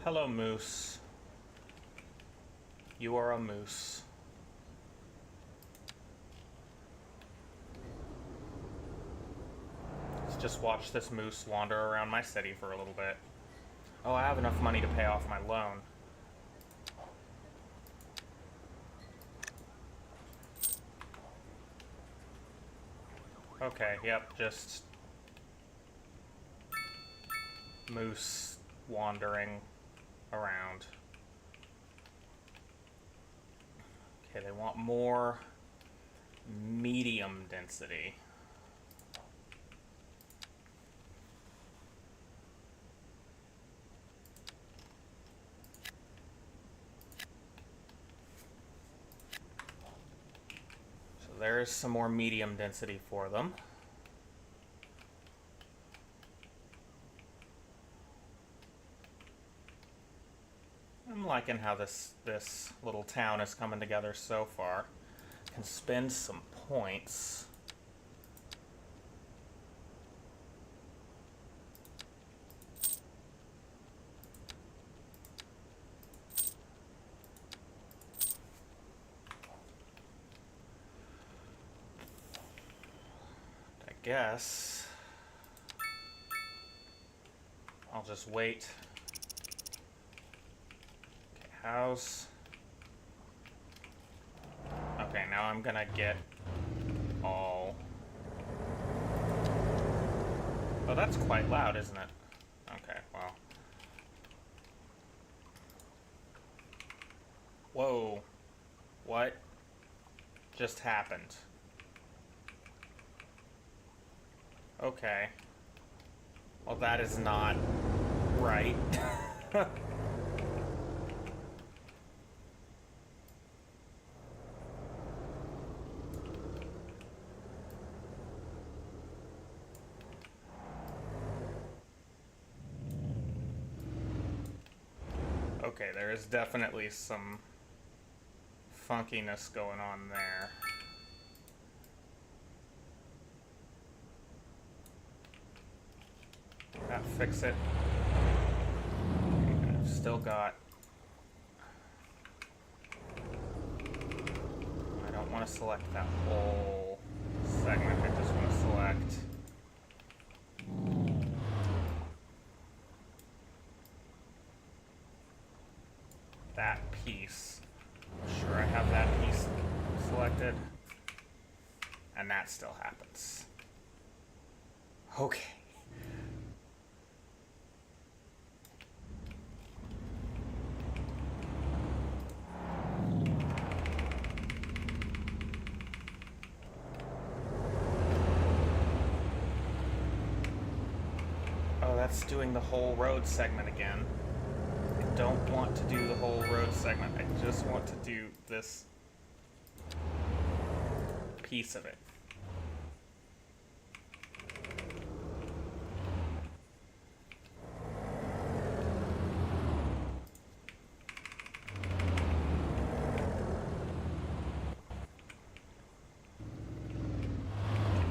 Hello, moose. You are a moose. Let's just watch this moose wander around my city for a little bit. Oh, I have enough money to pay off my loan. Okay, yep, just moose wandering around. Okay, they want more medium density. So there is some more medium density for them. I'm liking how this little town is coming together so far. Can spend some points. I guess I'll just wait. House. Okay, now I'm gonna get all... Oh, that's quite loud, isn't it? Okay, well. Whoa. What just happened? Okay. Well, that is not right. Okay, there is definitely some funkiness going on there. That fix it. I've still got... I don't want to select that whole segment. I just want to select... that piece. I'm sure I have that piece selected. And that still happens. Okay. Oh, that's doing the whole road segment again. I don't want to do the whole road segment. I just want to do this piece of it.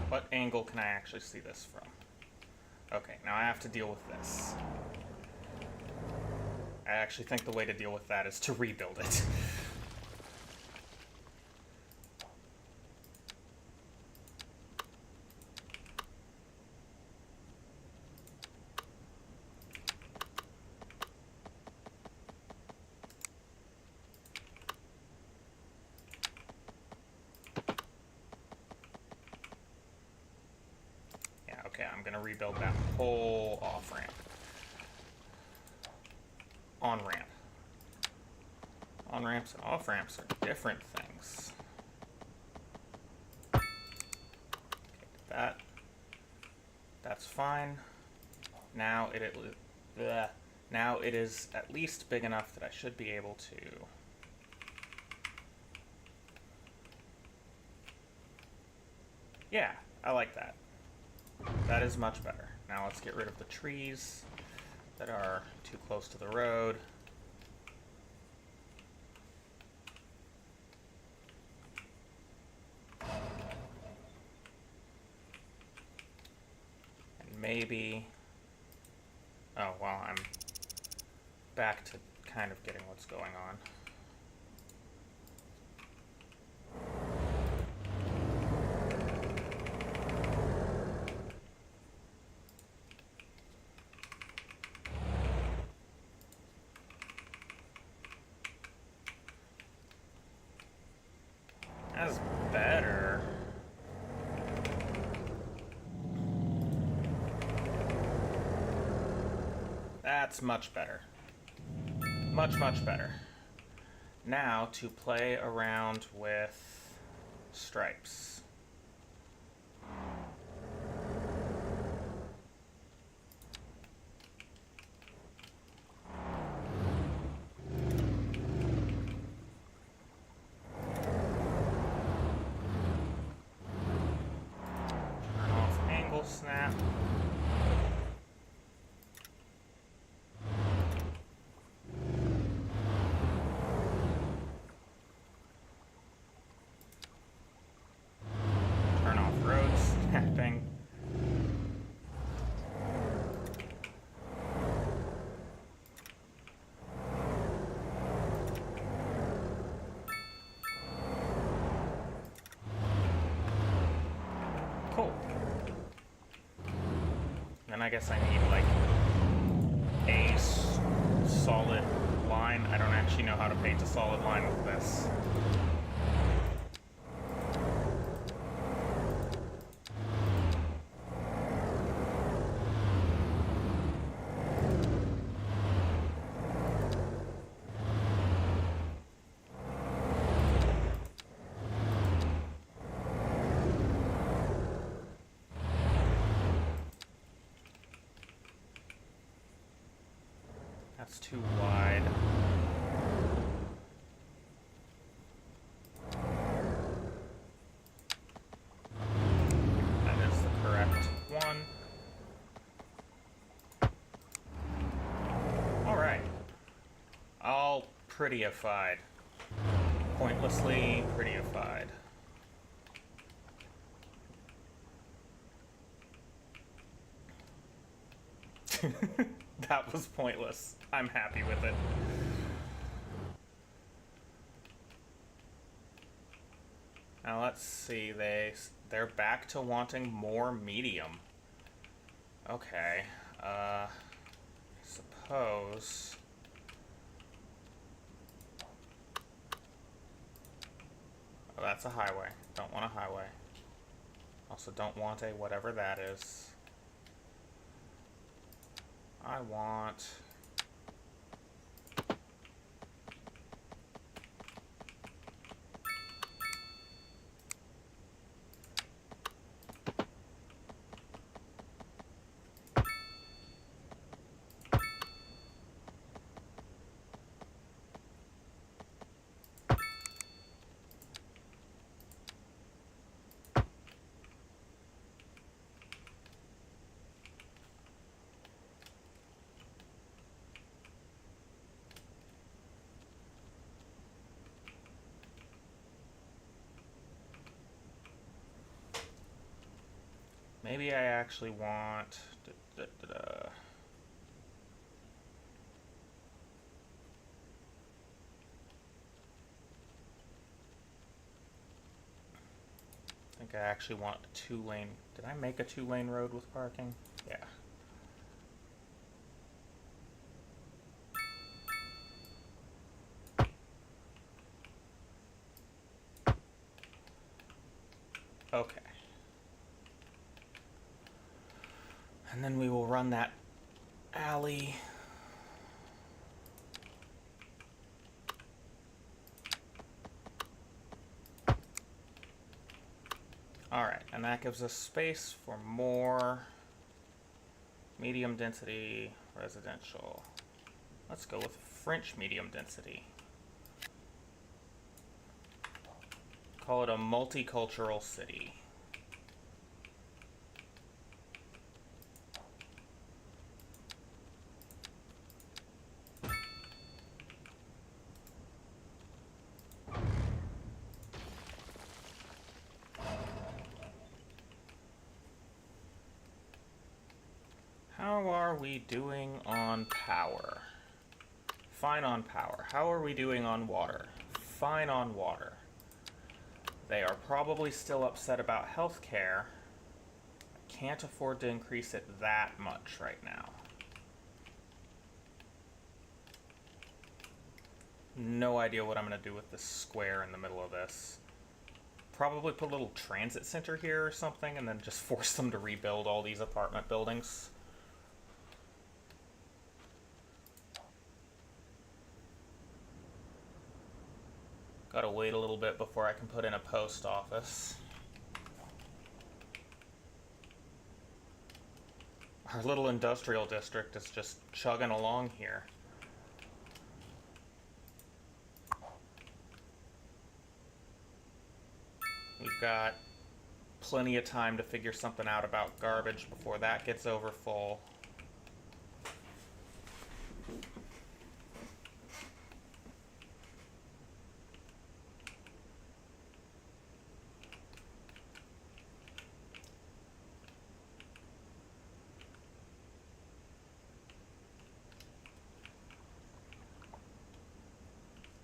What angle can I actually see this from? Okay, now I have to deal with this. I actually think the way to deal with that is to rebuild it. Yeah, okay, I'm gonna rebuild that whole off-ramp. On-ramp. On-ramps and off-ramps are different things. Okay, that's fine. Now now it is at least big enough that I should be able to yeah, I like that. That is much better. Now let's get rid of the trees that are too close to the road. And maybe... oh, well, I'm back to kind of getting what's going on. That's better. That's much better. Much, much better. Now to play around with stripes. Snap. Turn off road snapping. Cool. Then I guess I need like a solid line. I don't actually know how to paint a solid line with this. That's too wide. That is the correct one. Alright. All prettyified. Pointlessly prettyified. That was pointless. I'm happy with it. Now let's see, they're back to wanting more medium. Okay, suppose... Oh, that's a highway. Don't want a highway. Also don't want a whatever that is. I want... Maybe I actually want... I think I actually want a 2-lane... Did I make a 2-lane road with parking? Yeah. Okay. And then we will run that alley. Alright, and that gives us space for more medium density residential. Let's go with French medium density. Call it a multicultural city. How are we doing on power? Fine on power. How are we doing on water? Fine on water. They are probably still upset about healthcare. I can't afford to increase it that much right now. No idea what I'm going to do with this square in the middle of this. Probably put a little transit center here or something and then just force them to rebuild all these apartment buildings. Gotta wait a little bit before I can put in a post office. Our little industrial district is just chugging along here. We've got plenty of time to figure something out about garbage before that gets over full.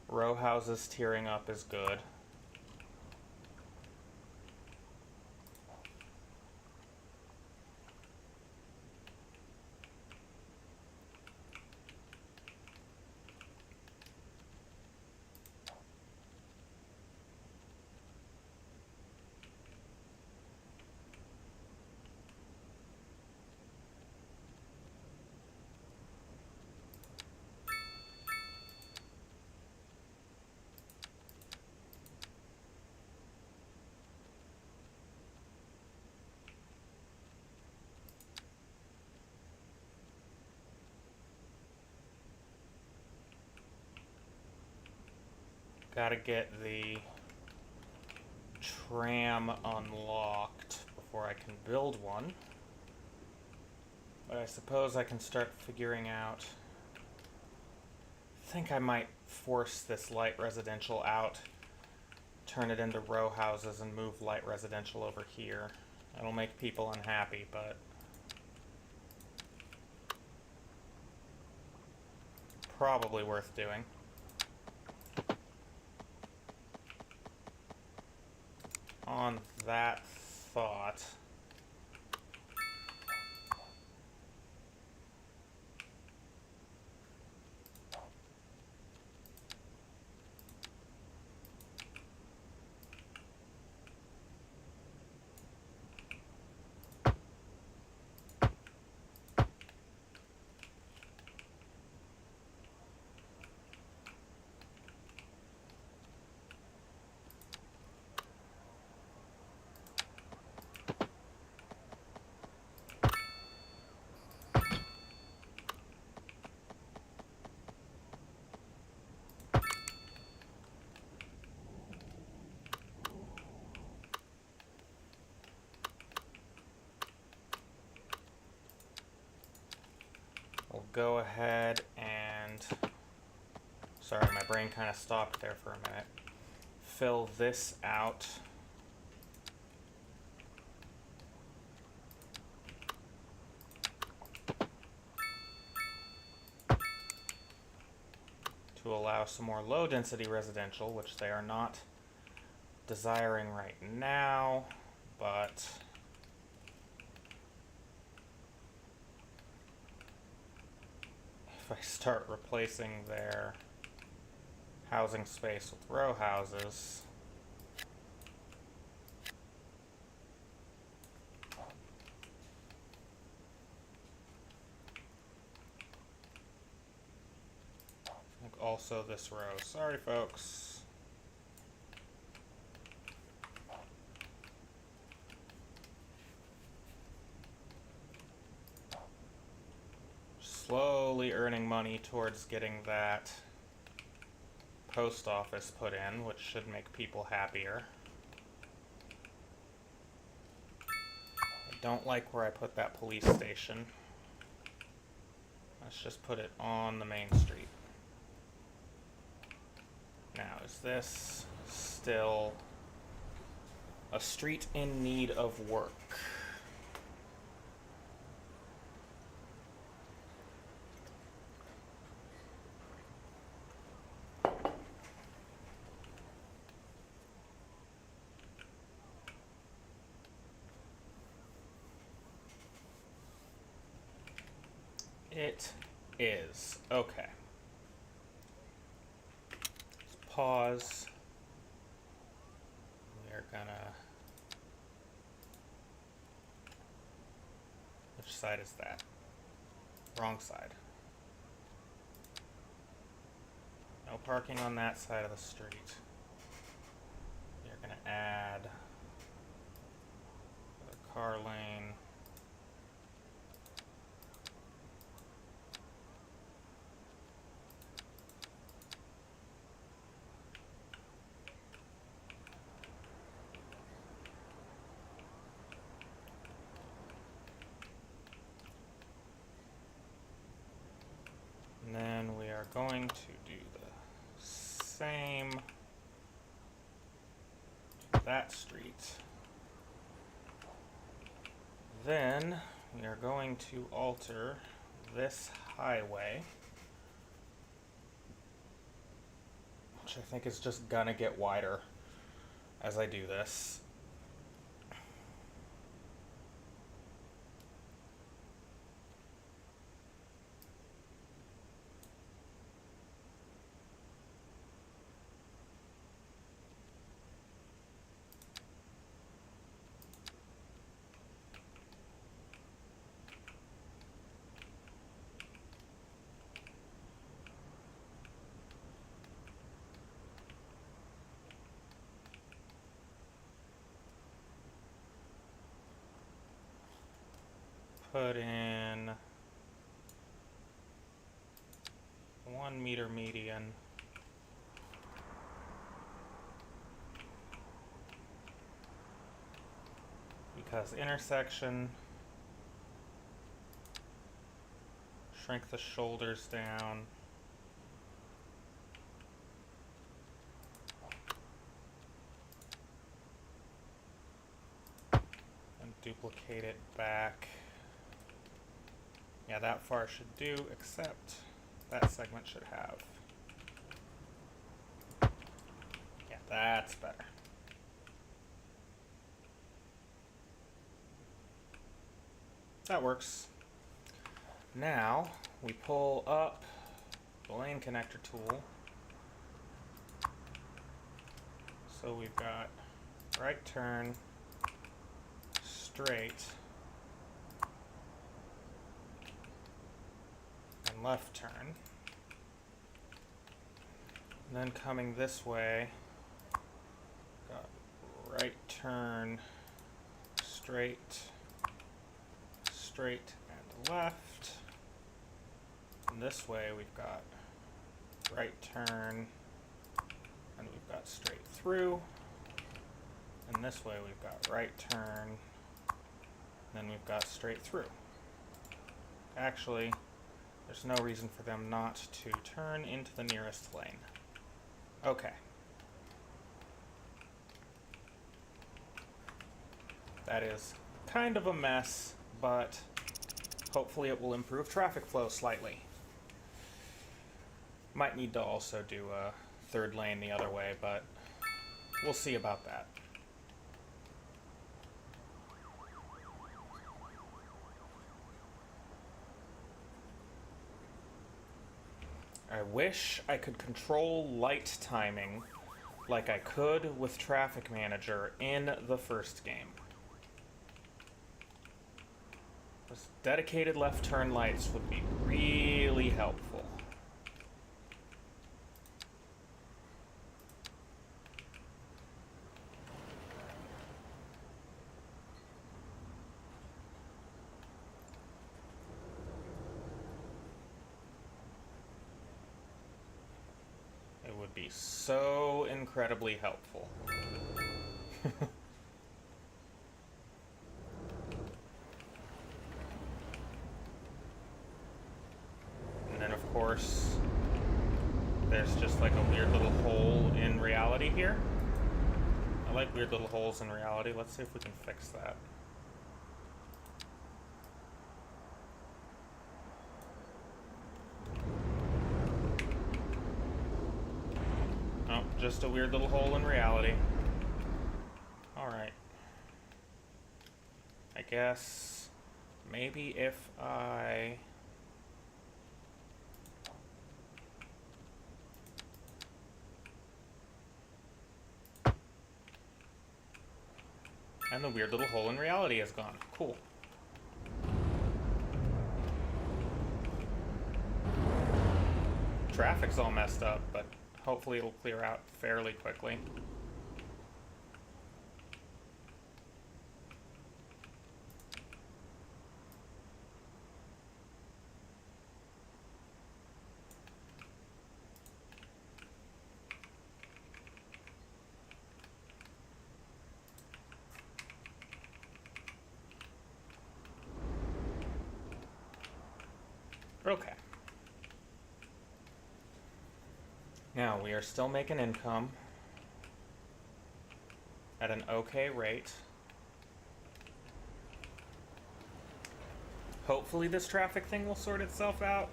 Row houses tearing up is good. Gotta get the tram unlocked before I can build one. But I suppose I can start figuring out... I think I might force this light residential out, turn it into row houses, and move light residential over here. It'll make people unhappy, but... probably worth doing. On that thought... we'll go ahead and... sorry, my brain kind of stopped there for a minute. Fill this out. To allow some more low density residential, which they are not desiring right now, but if I start replacing their housing space with row houses, I think also this row. Sorry, folks. Slowly earning money towards getting that post office put in, which should make people happier. I don't like where I put that police station. Let's just put it on the main street. Now, is this still a street in need of work? It is. Okay. Let's pause. We're gonna... which side is that? Wrong side. No parking on that side of the street. We're gonna add a car lane. And then we are going to do the same to that street. Then we are going to alter this highway, which I think is just gonna get wider as I do this. Put in 1 meter median. has intersection. Shrink the shoulders down. And duplicate it back. Yeah, that far should do, except that segment should have. Yeah, that's better. That works. Now we pull up the lane connector tool. So we've got right turn, straight, and left turn. And then coming this way, got right turn, straight, straight, and left. And this way we've got right turn, and we've got straight through. And this way we've got right turn, and then we've got straight through. Actually, there's no reason for them not to turn into the nearest lane. Okay. That is kind of a mess, but hopefully it will improve traffic flow slightly. Might need to also do a third lane the other way, but we'll see about that. I wish I could control light timing like I could with Traffic Manager in the first game. Those dedicated left turn lights would be really helpful. Would be so incredibly helpful. And then of course there's just like a weird little hole in reality here. I like weird little holes in reality. Let's see if we can fix that. Just a weird little hole in reality. Alright. I guess maybe if I... And the weird little hole in reality is gone. Cool. Traffic's all messed up, but hopefully it'll clear out fairly quickly. Okay. Now, we are still making income at an okay rate. Hopefully this traffic thing will sort itself out.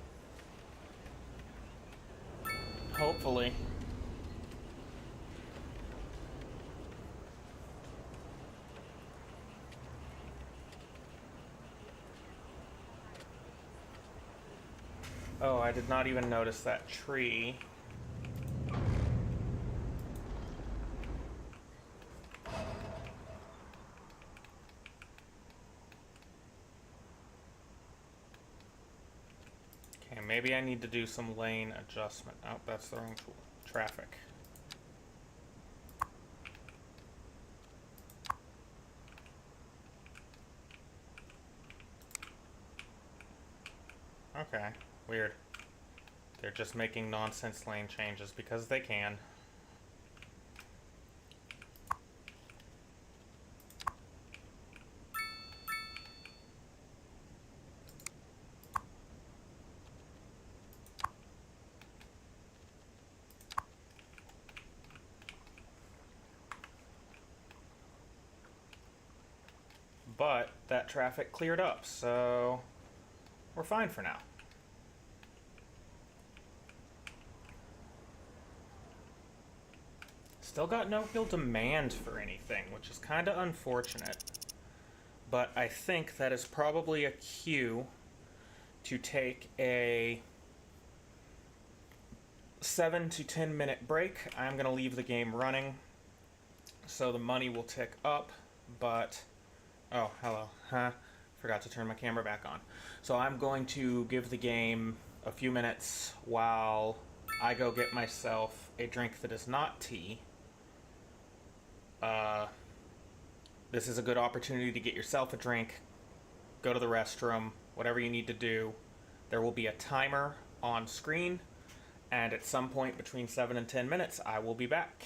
Hopefully. Oh, I did not even notice that tree. Maybe I need to do some lane adjustment. Oh, that's the wrong tool. Traffic. Okay, weird. They're just making nonsense lane changes because they can. but that traffic cleared up, so we're fine for now. Still got no real demand for anything, which is kind of unfortunate. But I think that is probably a cue to take a 7 to 10 minute break. I'm going to leave the game running, so the money will tick up, but... Oh, hello. Forgot to turn my camera back on. So I'm going to give the game a few minutes while I go get myself a drink that is not tea. This is a good opportunity to get yourself a drink, go to the restroom, whatever you need to do. There will be a timer on screen, and at some point between 7 and 10 minutes, I will be back.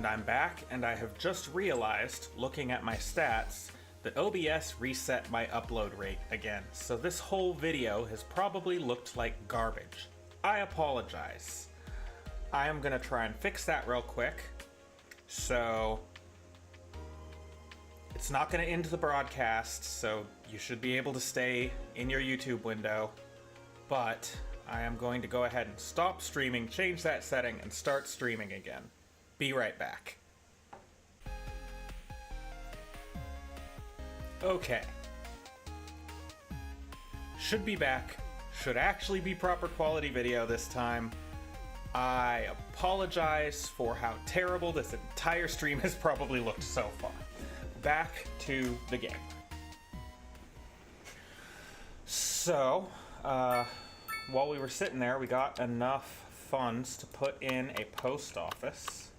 And I'm back, and I have just realized, looking at my stats, that OBS reset my upload rate again. So this whole video has probably looked like garbage. I apologize. I am gonna try and fix that real quick. So it's not gonna end the broadcast, so you should be able to stay in your YouTube window. But I am going to go ahead and stop streaming, change that setting, and start streaming again. Be right back. Okay. Should be back. Should actually be proper quality video this time. I apologize for how terrible this entire stream has probably looked so far. Back to the game. So, while we were sitting there, we got enough funds to put in a post office.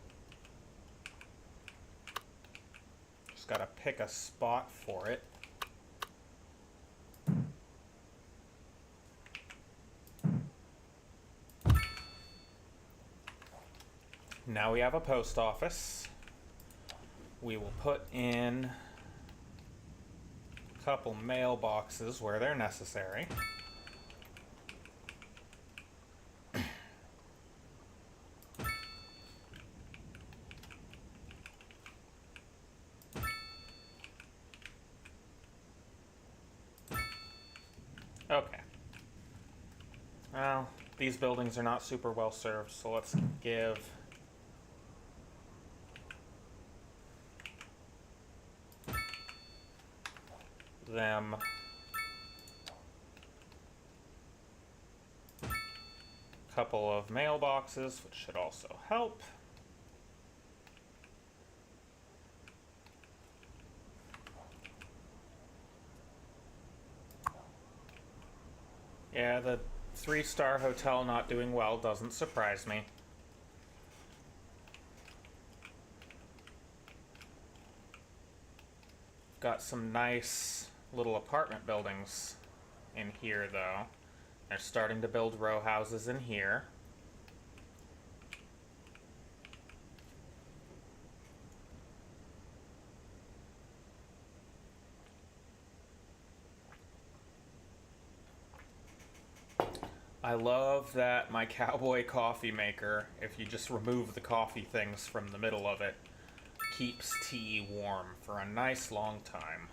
Just gotta pick a spot for it. Now we have a post office. We will put in a couple mailboxes where they're necessary. Okay. Well, these buildings are not super well served, so let's give them a couple of mailboxes, which should also help. Yeah, the 3-star hotel not doing well doesn't surprise me. Got some nice little apartment buildings in here, though. They're starting to build row houses in here. I love that my cowboy coffee maker, if you just remove the coffee things from the middle of it, keeps tea warm for a nice long time.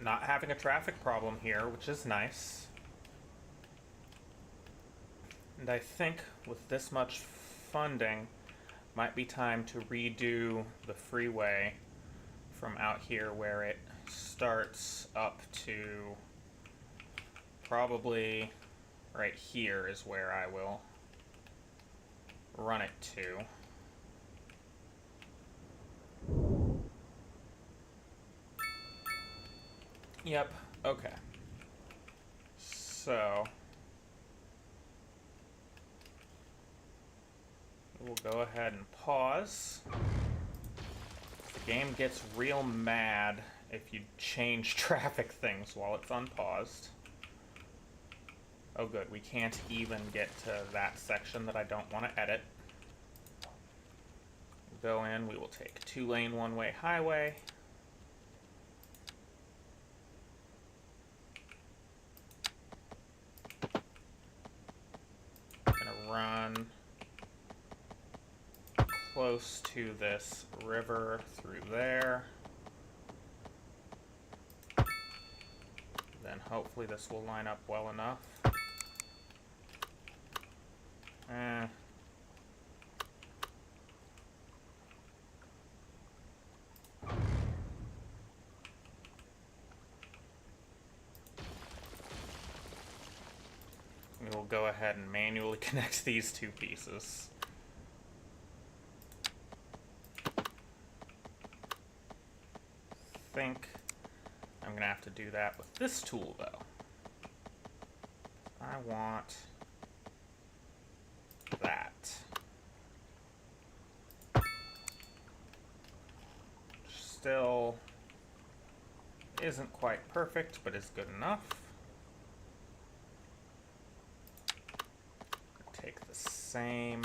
Not having a traffic problem here, which is nice. And I think with this much funding, might be time to redo the freeway from out here where it starts up to probably right here is where I will run it to. Yep, okay. So we'll go ahead and pause. The game gets real mad if you change traffic things while it's unpaused. Oh good, we can't even get to that section that I don't want to edit. We'll go in, we will take 2-lane one-way highway. Run close to this river through there. Then hopefully this will line up well enough. We will go ahead and manually connect these two pieces. I think I'm gonna have to do that with this tool though. I want that. Still isn't quite perfect, but is good enough. Take the same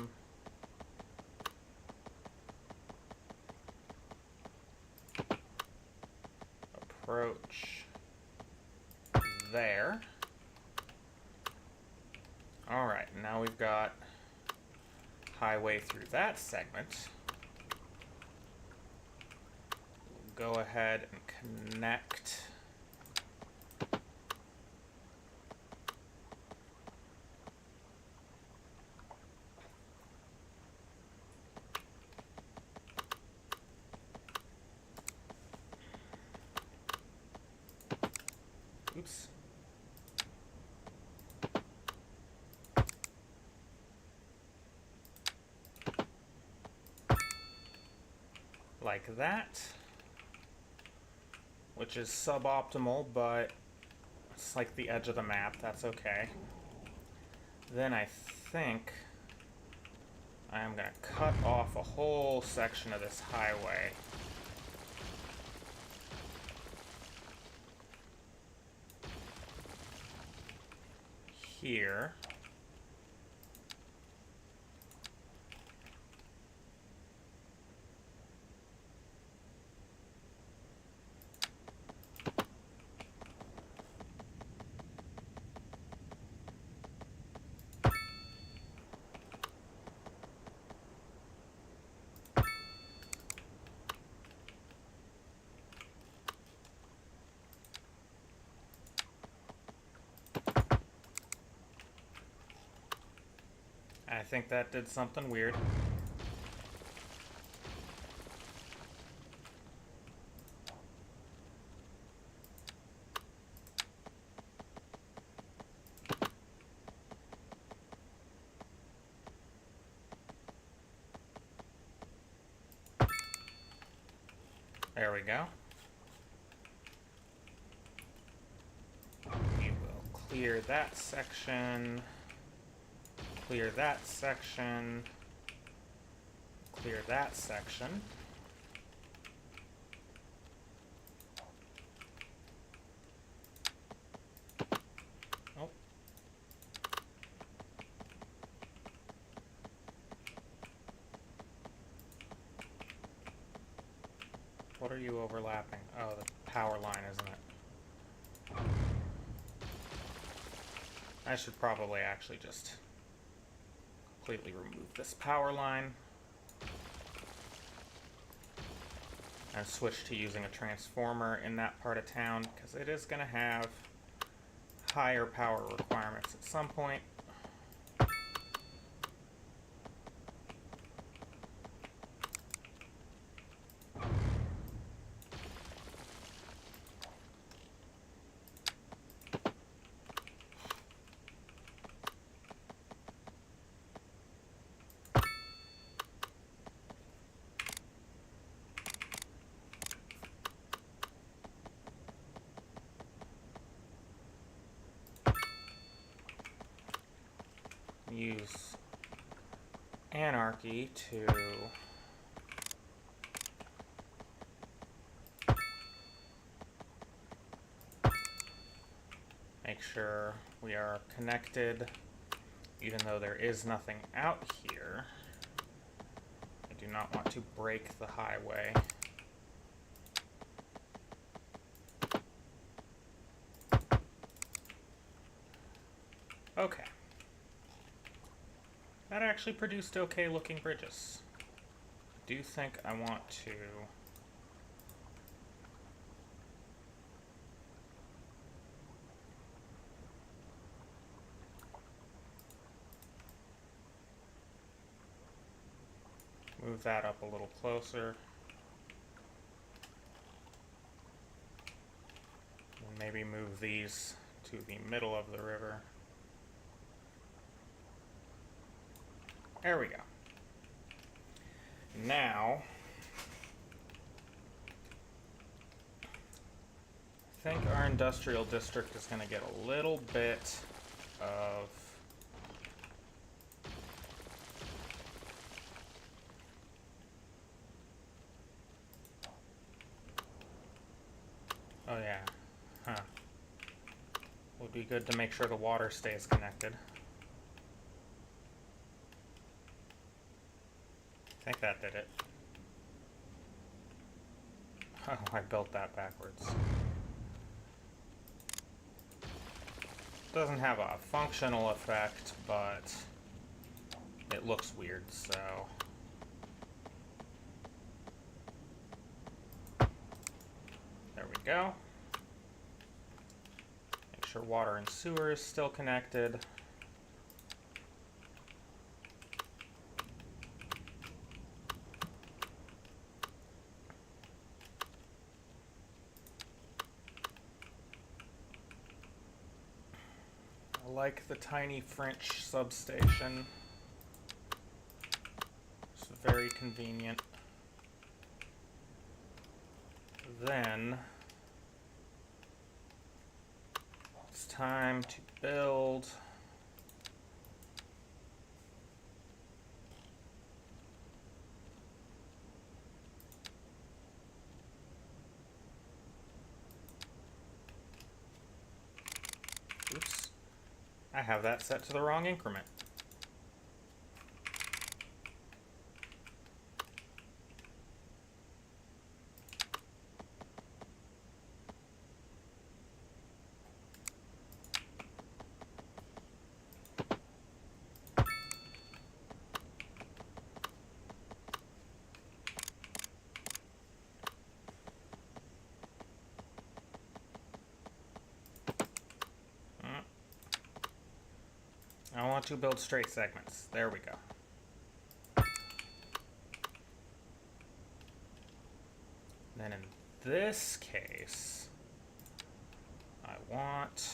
approach there. All right, now we've got highway through that segment. We'll go ahead and connect oops. Like that, which is suboptimal, but it's like the edge of the map, that's okay. Then I think I am going to cut off a whole section of this highway. Here. I think that did something weird. There we go. We will clear that section. Clear that section. Clear that section. Oh. What are you overlapping? Oh, the power line, isn't it? I should probably actually just completely remove this power line and switch to using a transformer in that part of town, because it is going to have higher power requirements at some point. Use anarchy to make sure we are connected, even though there is nothing out here. I do not want to break the highway. Okay. That actually produced okay looking bridges. I do think I want to move that up a little closer. And maybe move these to the middle of the river. There we go. Now, I think our industrial district is going to get a little bit of oh yeah, huh. Would be good to make sure the water stays connected. I think that did it. Oh, I built that backwards. Doesn't have a functional effect, but it looks weird, so... There we go. Make sure water and sewer is still connected. I like the tiny French substation. It's very convenient. Then it's time to build oops, I have that set to the wrong increment. I want to build straight segments. There we go. Then in this case, I want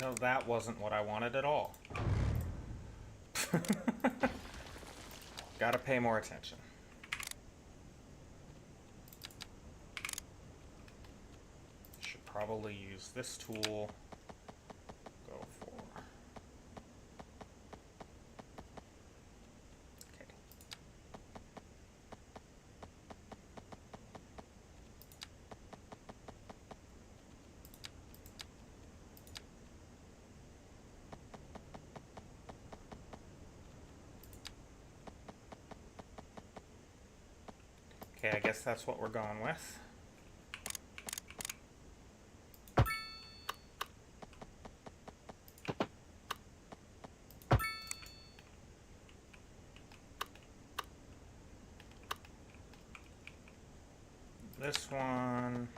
no, that wasn't what I wanted at all. Gotta pay more attention. Should probably use this tool. Go for. Okay. Okay, I guess that's what we're going with. This one.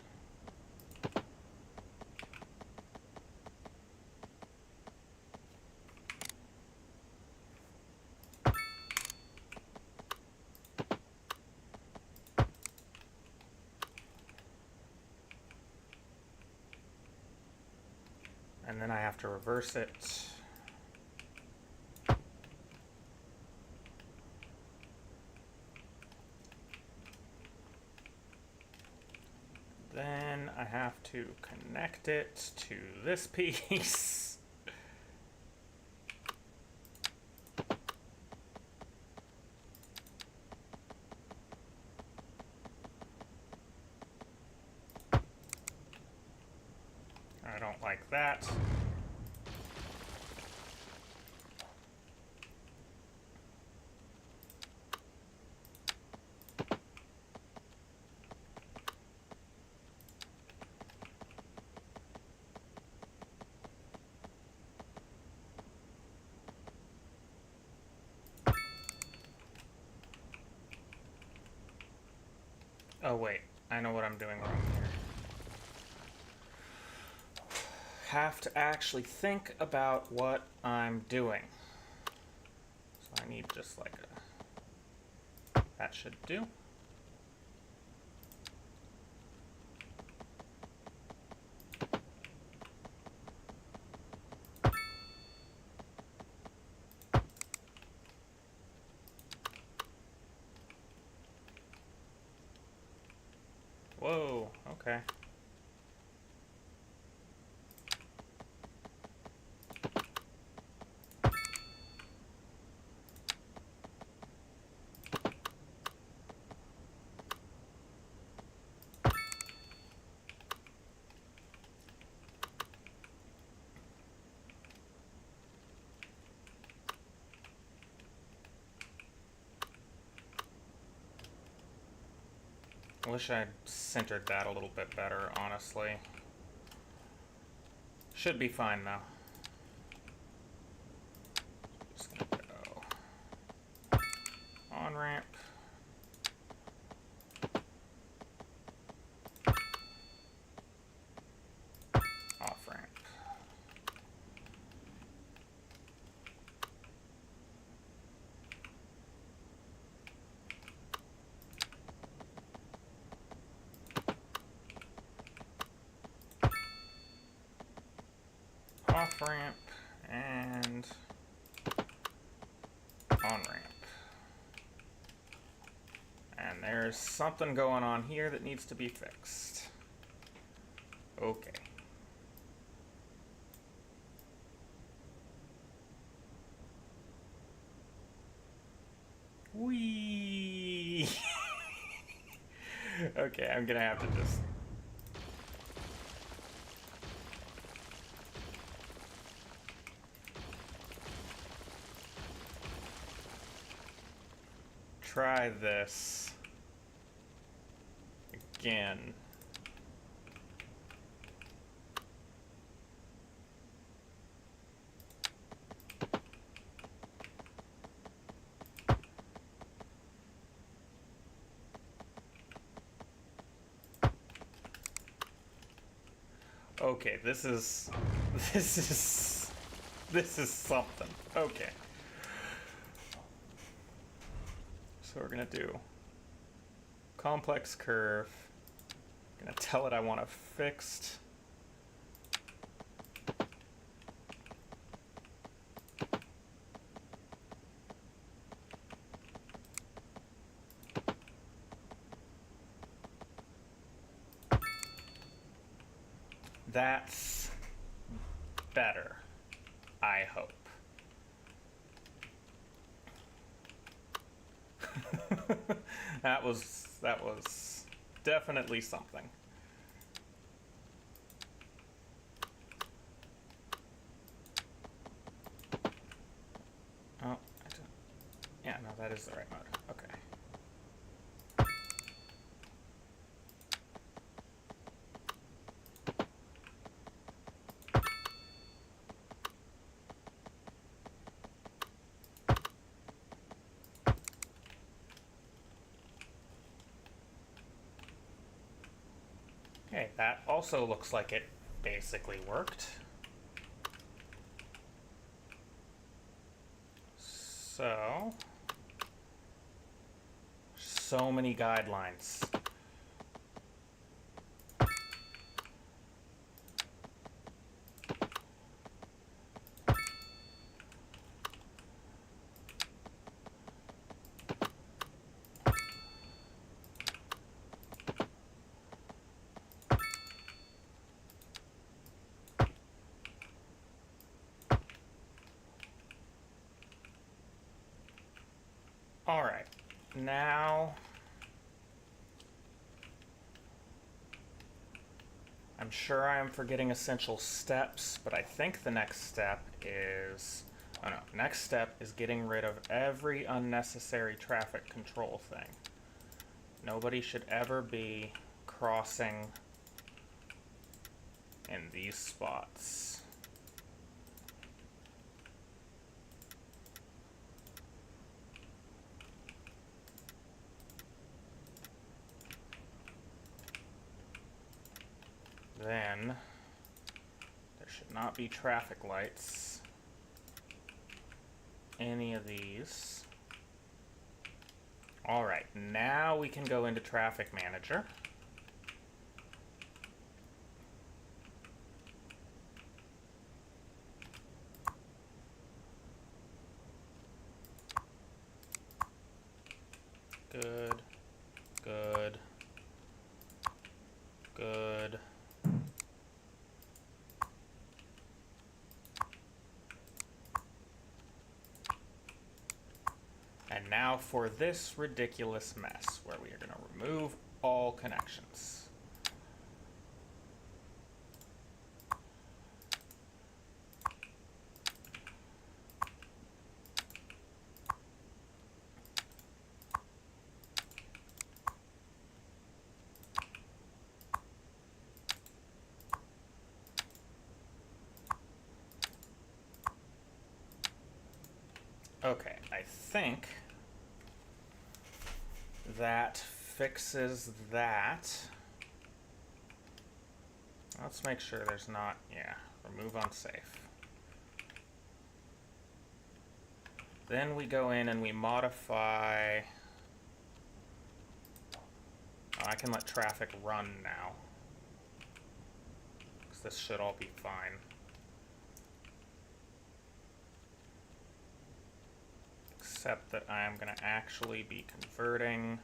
And then I have to reverse it. Then I have to connect it to this piece. I don't like that. Oh wait, I know what I'm doing wrong here. Have to actually think about what I'm doing. So I need just like a... That should do. Whoa, okay. I wish I'd centered that a little bit better, honestly. Should be fine though. Just gonna go on ramp. Off ramp. Off ramp and on ramp. And there's something going on here that needs to be fixed. Okay. Whee! Okay, I'm gonna have to just... try this again. Okay, this is something. Okay. So we're gonna do complex curve. I'm gonna tell it I want it fixed. That's better, I hope. that was definitely something. Oh, I don't. Yeah, no, that is the right mode. Okay. Okay, that also looks like it basically worked. So many guidelines. All right, now I'm sure I am forgetting essential steps, but I think the next step is, oh no, next step is getting rid of every unnecessary traffic control thing. Nobody should ever be crossing in these spots. Then there should not be traffic lights. Any of these. All right, now we can go into Traffic Manager. Good, good. now for this ridiculous mess where we are going to remove all connections. Okay, I think that fixes that. Let's make sure there's not, yeah, remove unsafe. Then we go in and we modify, oh, I can let traffic run now, because this should all be fine. Except that I am going to actually be converting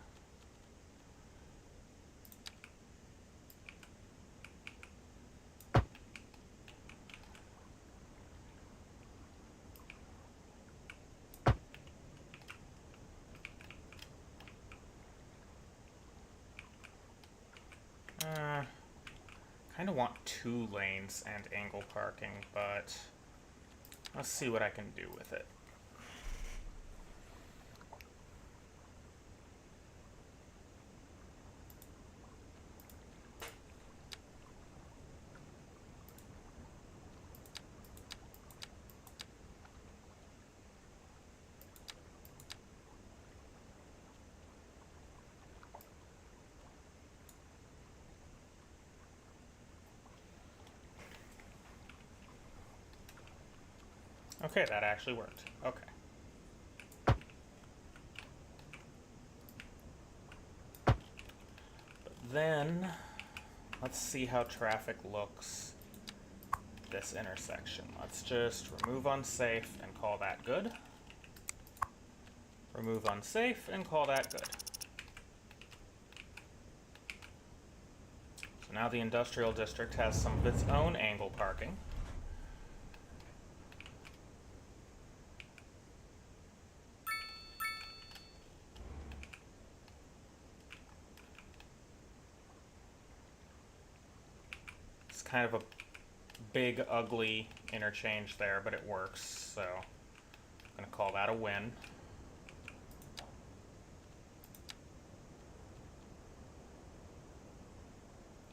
kind of want 2 lanes and angle parking, but let's see what I can do with it. Okay, that actually worked. Okay. But then, let's see how traffic looks this intersection. Let's just remove unsafe and call that good. Remove unsafe and call that good. So now the industrial district has some of its own angle parking. Kind of a big, ugly interchange there, but it works, so I'm going to call that a win.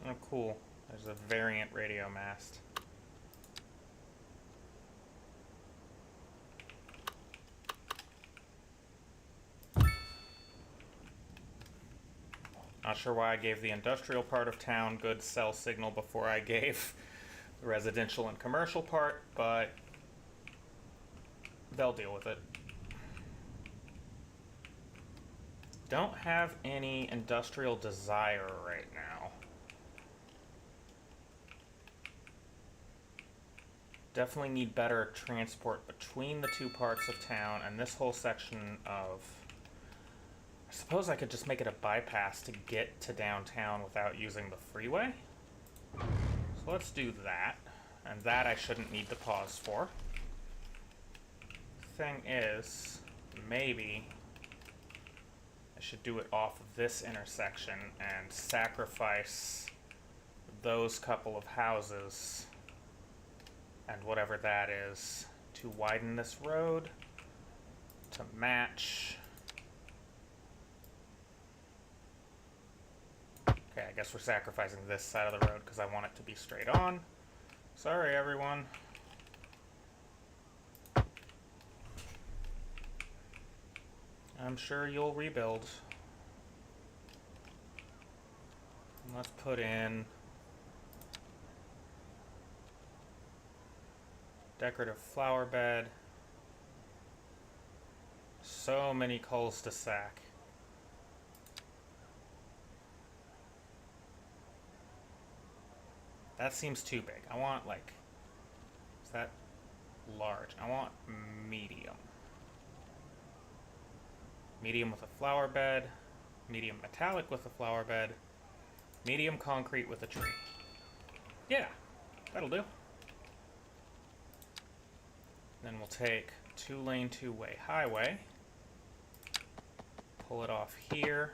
Oh, cool. There's a variant radio mast. Not sure why I gave the industrial part of town good cell signal before I gave the residential and commercial part, but they'll deal with it. Don't have any industrial desire right now. Definitely need better transport between the 2 parts of town and this whole section of... I suppose I could just make it a bypass to get to downtown without using the freeway. So let's do that. And that I shouldn't need to pause for. Thing is, maybe I should do it off of this intersection and sacrifice those couple of houses and whatever that is to widen this road to match. Okay, I guess we're sacrificing this side of the road because I want it to be straight on. Sorry, everyone. I'm sure you'll rebuild. And let's put in decorative flower bed. So many cul-de-sac. That seems too big. I want, like, is that large? I want medium. Medium with a flower bed. Medium metallic with a flower bed. Medium concrete with a tree. Yeah, that'll do. Then we'll take 2-lane, 2-way highway. pull it off here.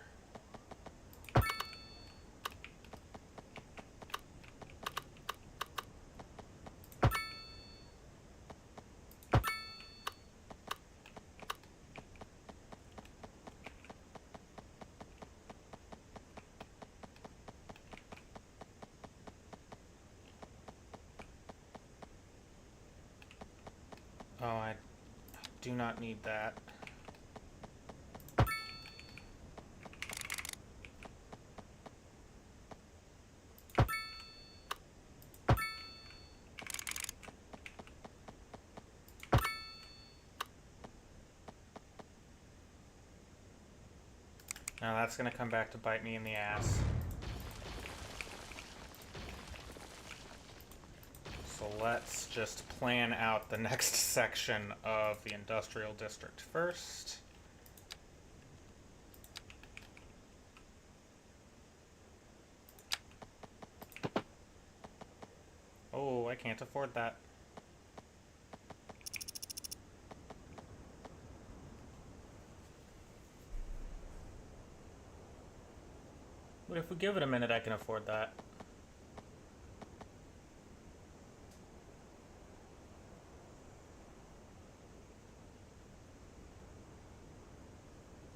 Oh, I do not need that. Now that's going to come back to bite me in the ass. So let's just plan out the next section of the industrial district first. Oh, I can't afford that. But if we give it a minute, I can afford that.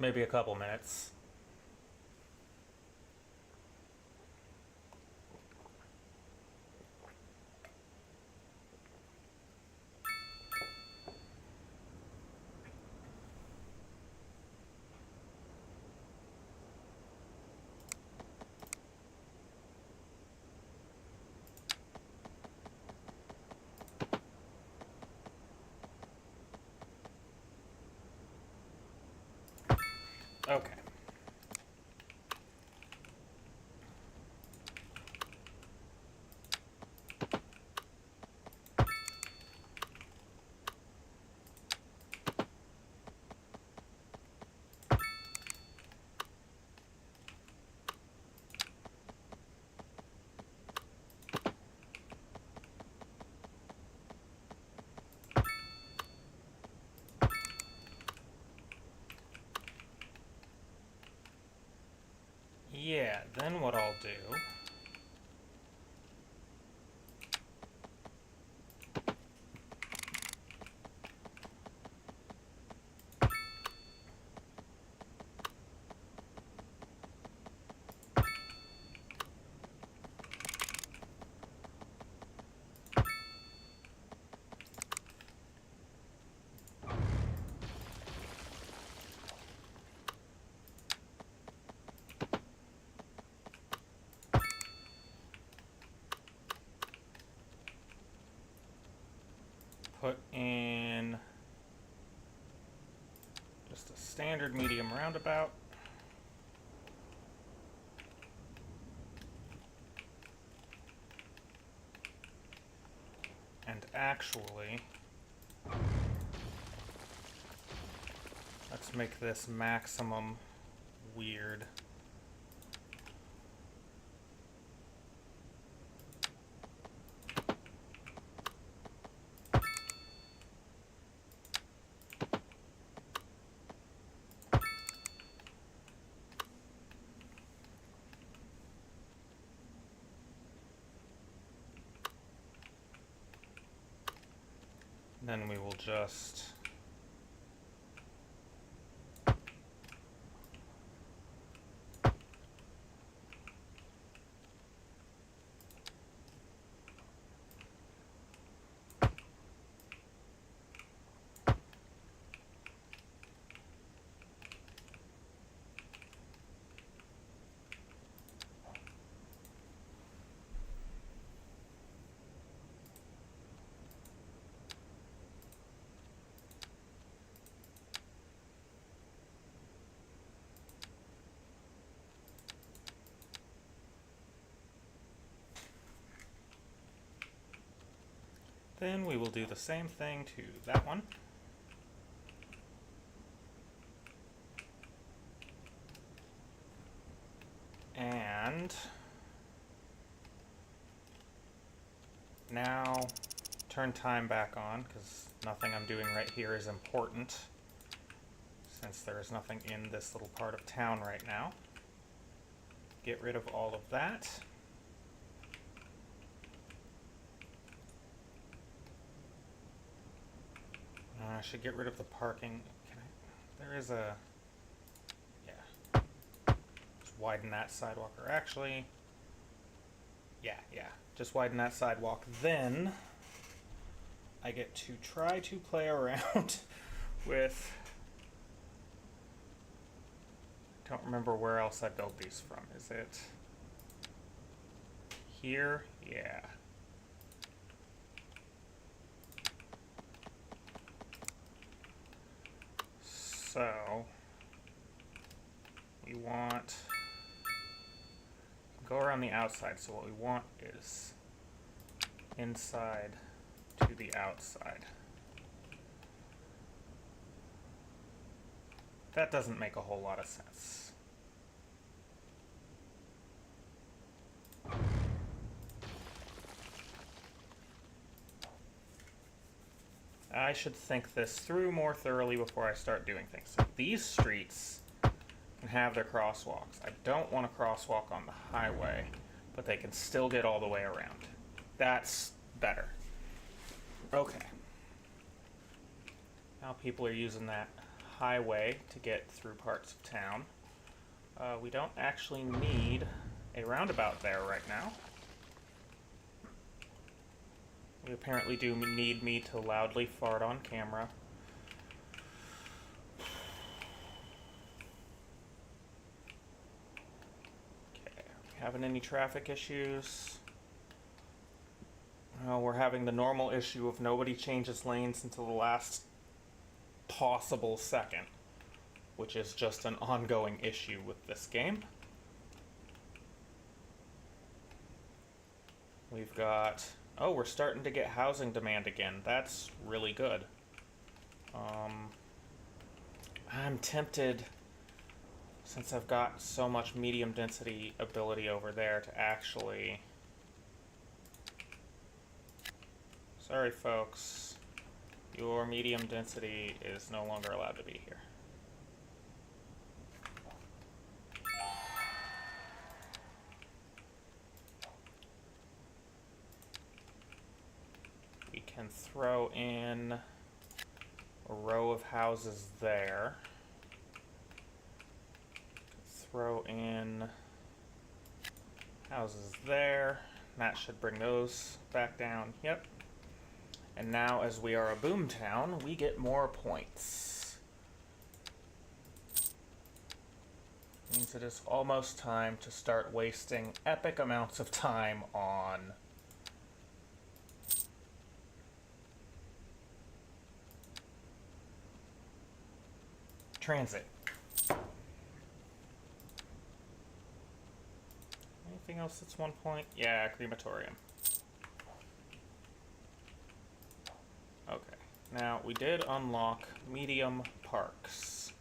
Maybe a couple minutes. Okay. Yeah, then what I'll do put in just a standard medium roundabout. And actually, let's make this maximum weird. Then we will just Then we will do the same thing to that one. And now turn time back on, because nothing I'm doing right here is important. since there is nothing in this little part of town right now. Get rid of all of that. I should get rid of the parking. There is a... Yeah. Just widen that sidewalk. Or actually... Yeah. Just widen that sidewalk. Then I get to try to play around with... I don't remember where else I built these from. Is it here? Yeah. So we want go around the outside. So what we want is inside to the outside. That doesn't make a whole lot of sense. I should think this through more thoroughly before I start doing things. So these streets can have their crosswalks. I don't want a crosswalk on the highway, but they can still get all the way around. That's better. Okay. Now people are using that highway to get through parts of town. We don't actually need a roundabout there right now. You apparently do need me to loudly fart on camera. Okay, are we having any traffic issues? Well, we're having the normal issue of nobody changes lanes until the last possible second, which is just an ongoing issue with this game. We've got... Oh, we're starting to get housing demand again. That's really good. I'm tempted, since I've got so much medium density ability over there, to actually... Sorry, folks. Your medium density is no longer allowed to be here. We can throw in a row of houses there. Throw in houses there. That should bring those back down. Yep. And now, as we are a boomtown, we get more points. Means it is almost time to start wasting epic amounts of time on transit. Anything else that's 1 point? Yeah, crematorium. Okay, now we did unlock medium parks.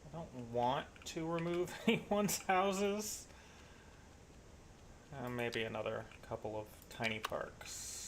I don't want to remove anyone's houses. Maybe another couple of tiny parks.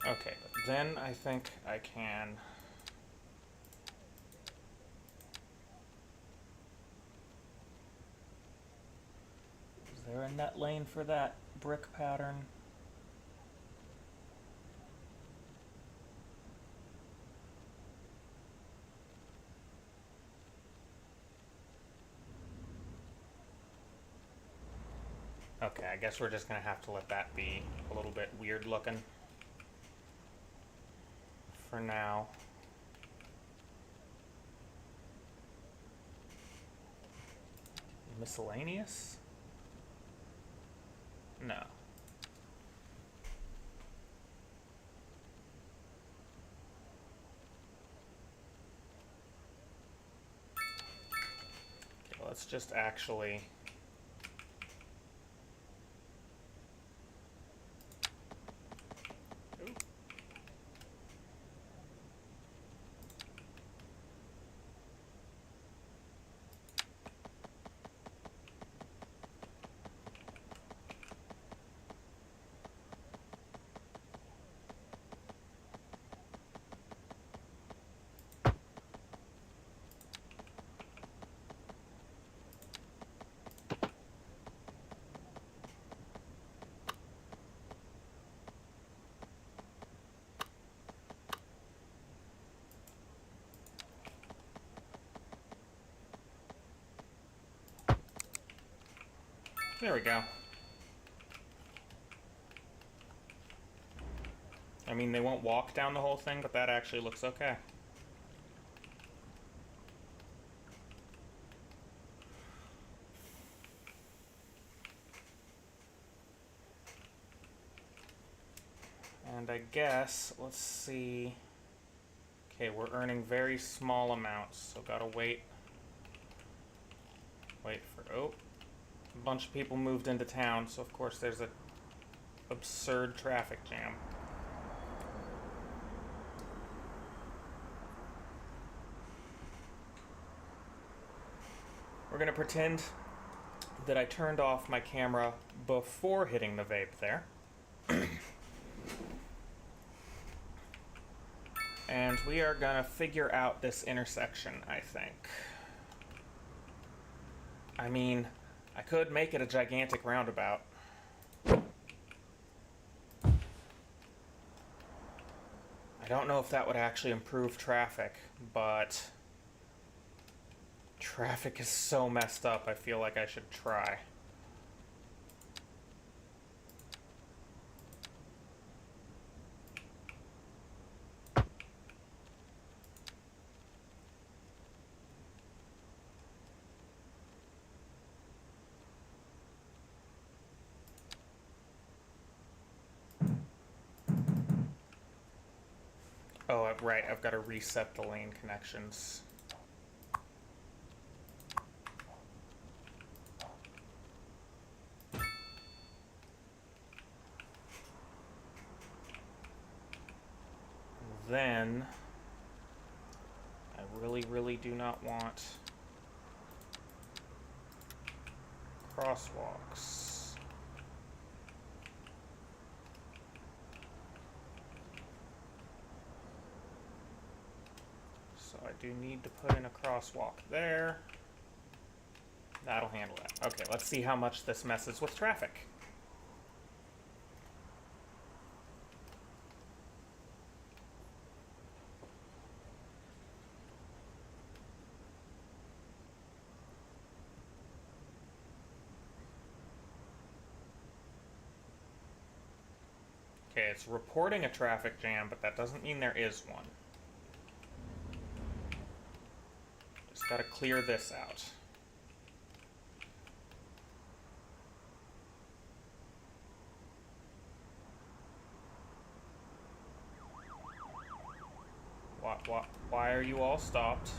Okay, but then I think I can... Is there a net lane for that brick pattern? Okay, I guess we're just gonna have to let that be a little bit weird looking for now. Miscellaneous? No. Okay, let's just actually... There we go. I mean, they won't walk down the whole thing, but that actually looks okay. And I guess, let's see. Okay, we're earning very small amounts, so gotta wait. Wait for, oh. A bunch of people moved into town, so of course there's a absurd traffic jam. We're gonna pretend that I turned off my camera before hitting the vape there. And we are gonna figure out this intersection, I think. I mean, I could make it a gigantic roundabout. I don't know if that would actually improve traffic, but traffic is so messed up, I feel like I should try. Oh, right, I've got to reset the lane connections. Then, I really do not want crosswalks. So I do need to put in a crosswalk there. That'll handle that. Okay, let's see how much this messes with traffic. Okay, it's reporting a traffic jam, but that doesn't mean there is one. Just gotta clear this out. Why are you all stopped?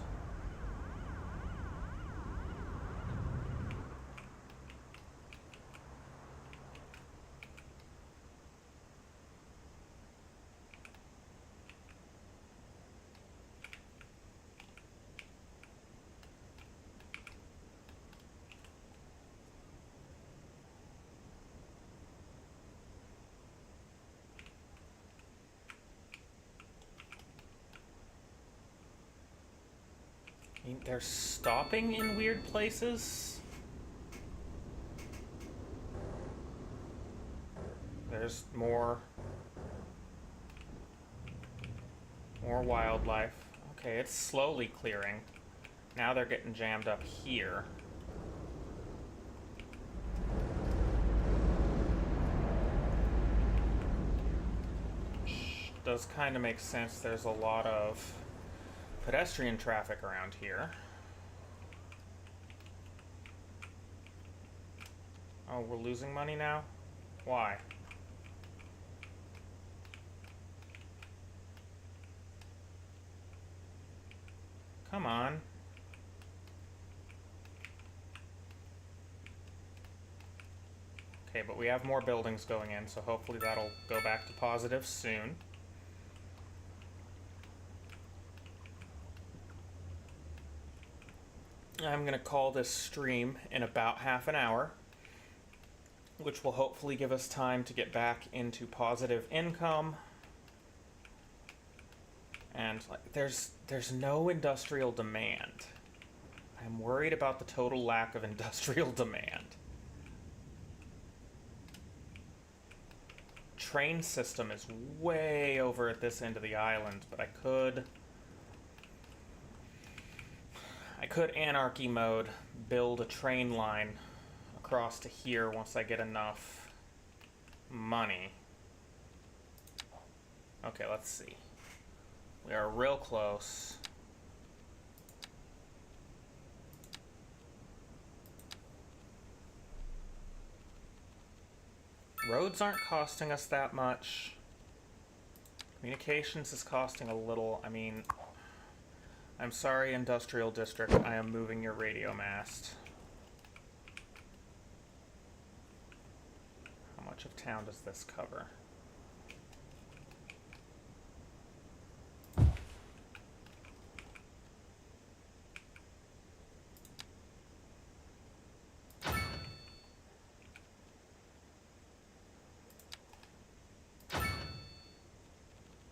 I mean, they're stopping in weird places. There's more wildlife. Okay, it's slowly clearing. Now they're getting jammed up here. does kind of make sense. There's a lot of pedestrian traffic around here. Oh, we're losing money now? Why? Come on. Okay, but we have more buildings going in, so hopefully that'll go back to positive soon. I'm going to call this stream in about half an hour, which will hopefully give us time to get back into positive income. And there's no industrial demand. I'm worried about the total lack of industrial demand. Train system is way over at this end of the island, but I could anarchy mode, build a train line across to here once I get enough money. Okay, let's see. We are real close. Roads aren't costing us that much. Communications is costing a little. I mean, I'm sorry, Industrial District, I am moving your radio mast. How much of town does this cover?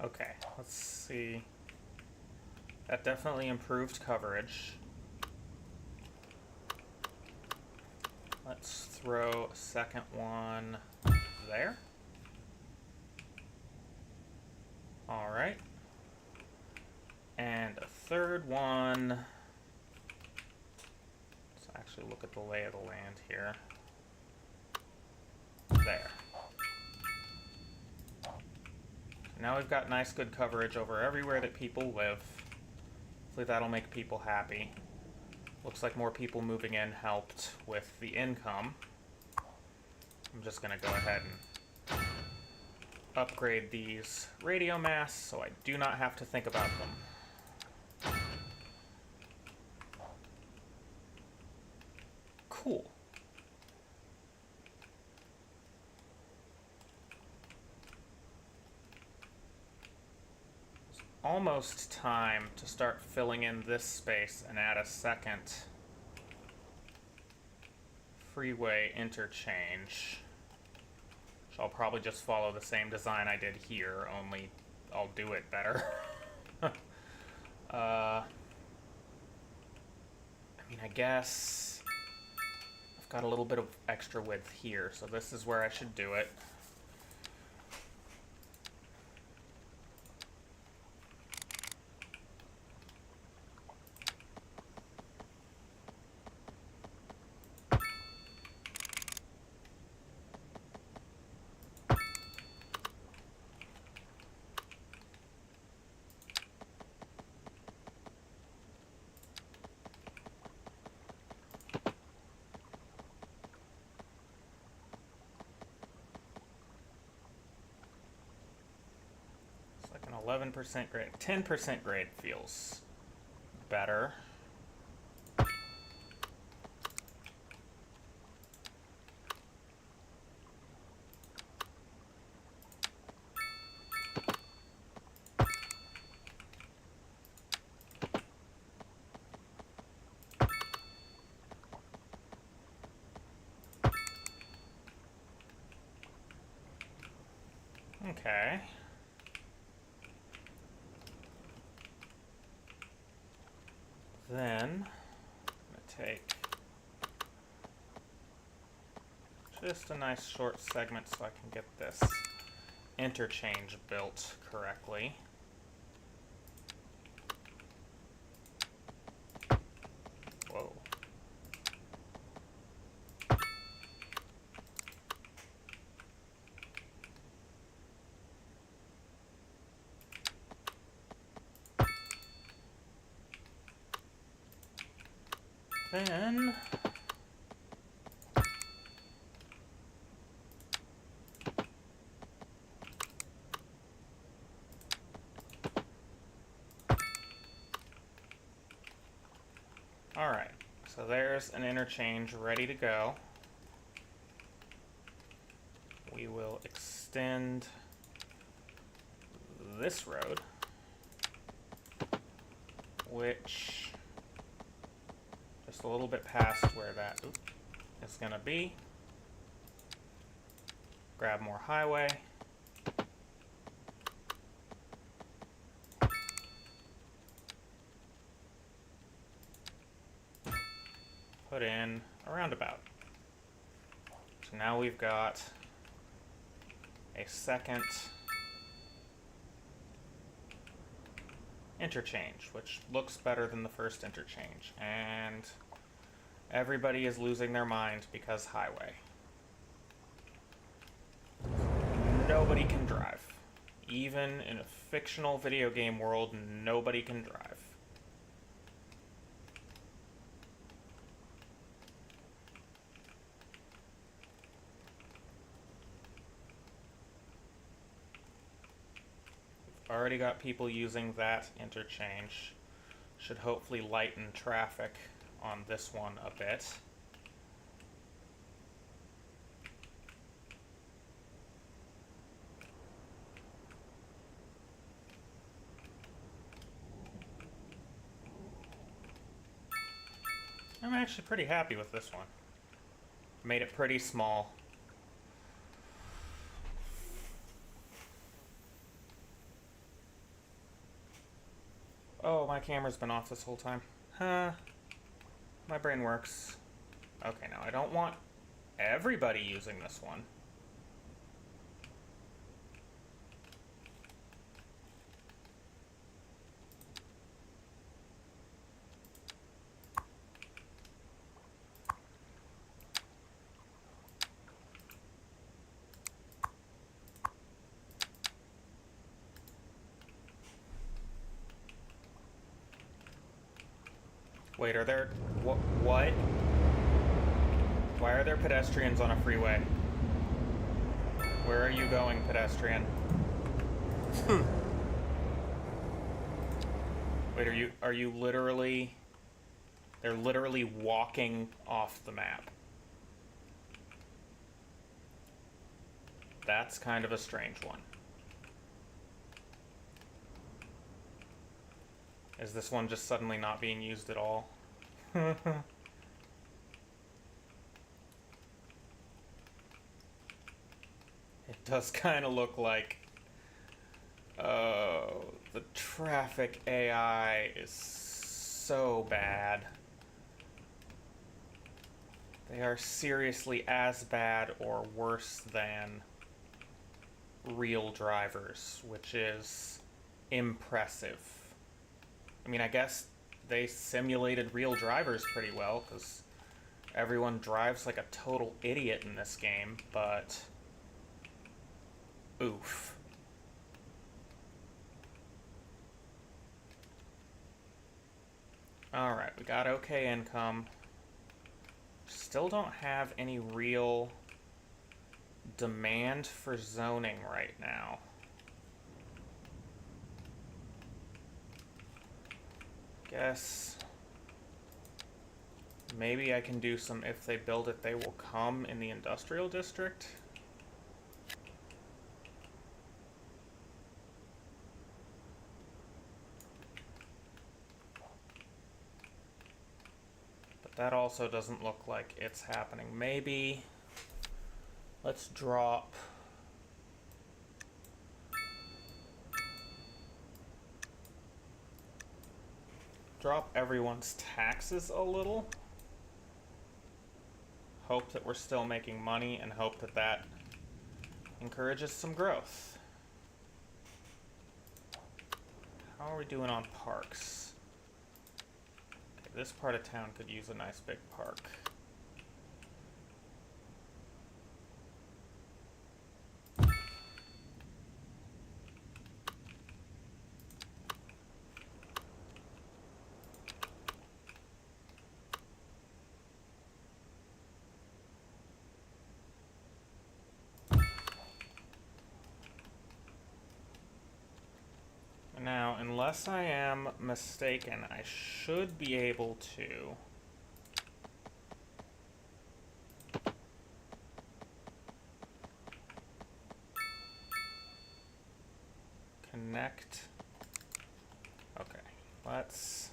Okay, let's see. That definitely improved coverage. Let's throw a second one there. All right. And a third one. Let's actually look at the lay of the land here. There. Now we've got nice good coverage over everywhere that people live. Hopefully that'll make people happy. Looks like more people moving in helped with the income. I'm just gonna go ahead and upgrade these radio masts so I do not have to think about them. Cool. Almost time to start filling in this space and add a second freeway interchange, which I'll probably just follow the same design I did here, only I'll do it better. I mean, I guess I've got a little bit of extra width here, so this is where I should do it. Like an 11% grade. 10% grade feels better. Okay. Then I'm going to take just a nice short segment so I can get this interchange built correctly. Whoa. Then alright, so there's an interchange ready to go. We will extend this road, which just a little bit past where that is going to be. Grab more highway. Put in a roundabout. So now we've got a second interchange, which looks better than the first interchange. And everybody is losing their mind because highway. Nobody can drive. Even in a fictional video game world, nobody can drive. We've already got people using that interchange. Should hopefully lighten traffic on this one a bit. I'm actually pretty happy with this one. Made it pretty small. Oh, my camera's been off this whole time. Huh. My brain works. Okay, now I don't want everybody using this one. Wait, are there... What? Why are there pedestrians on a freeway? Where are you going, pedestrian? Wait, are you literally... They're literally walking off the map. That's kind of a strange one. Is this one just suddenly not being used at all? It does kind of look like... Oh, the traffic AI is so bad. They are seriously as bad or worse than real drivers, which is impressive. I mean, I guess they simulated real drivers pretty well, because everyone drives like a total idiot in this game, but... Oof. Alright, we got okay income. Still don't have any real demand for zoning right now. Guess maybe I can do some if they build it, they will come in the industrial district. But that also doesn't look like it's happening. Maybe let's drop everyone's taxes a little. Hope that we're still making money and hope that that encourages some growth. How are we doing on parks? Okay, this part of town could use a nice big park. unless I am mistaken, I should be able to connect. Okay, let's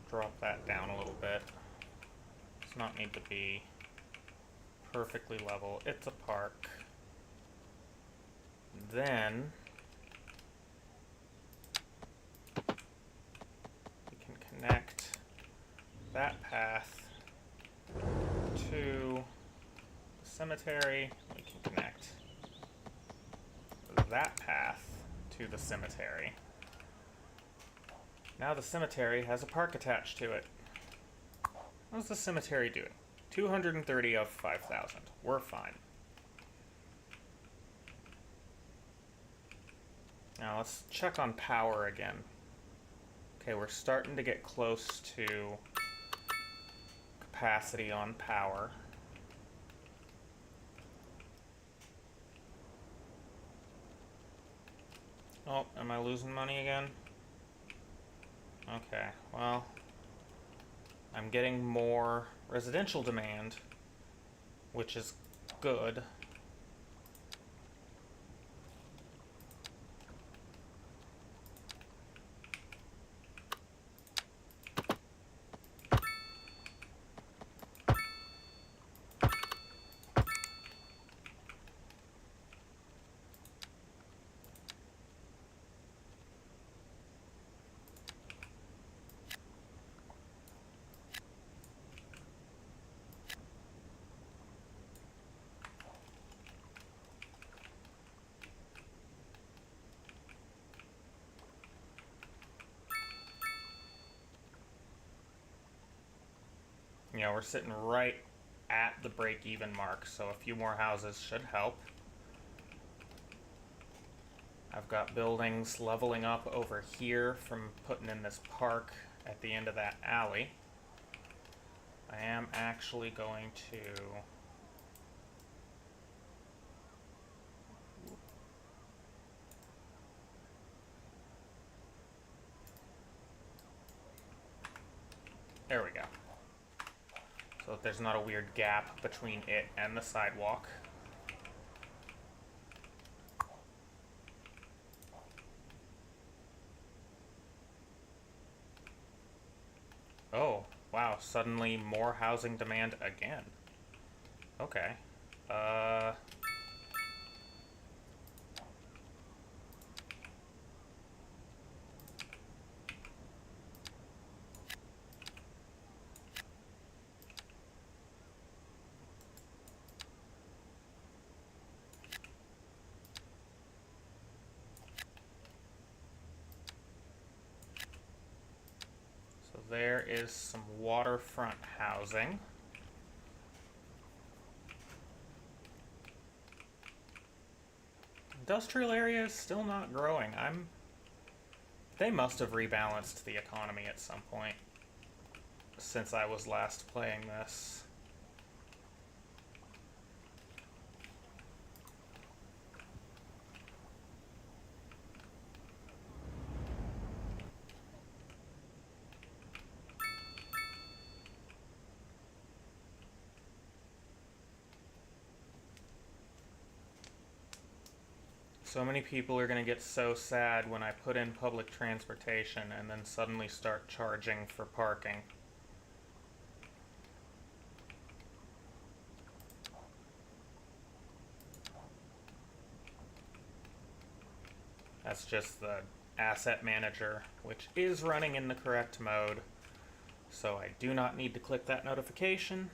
drop that down a little bit. Does not need to be perfectly level. It's a park. Then we can connect that path to the cemetery. We can connect that path to the cemetery. Now the cemetery has a park attached to it. How's the cemetery doing? 230 of 5,000. We're fine. Now let's check on power again. Okay, we're starting to get close to capacity on power. Oh, am I losing money again? Okay, well, I'm getting more residential demand, which is good. Yeah, we're sitting right at the break-even mark, so a few more houses should help. I've got buildings leveling up over here from putting in this park at the end of that alley. I am actually going to there we go. So that there's not a weird gap between it and the sidewalk. Oh, wow, suddenly more housing demand again. Okay. So there is some waterfront housing. Industrial area is still not growing. They must have rebalanced the economy at some point since I was last playing this. So many people are going to get so sad when I put in public transportation and then suddenly start charging for parking. That's just the asset manager, which is running in the correct mode. So I do not need to click that notification.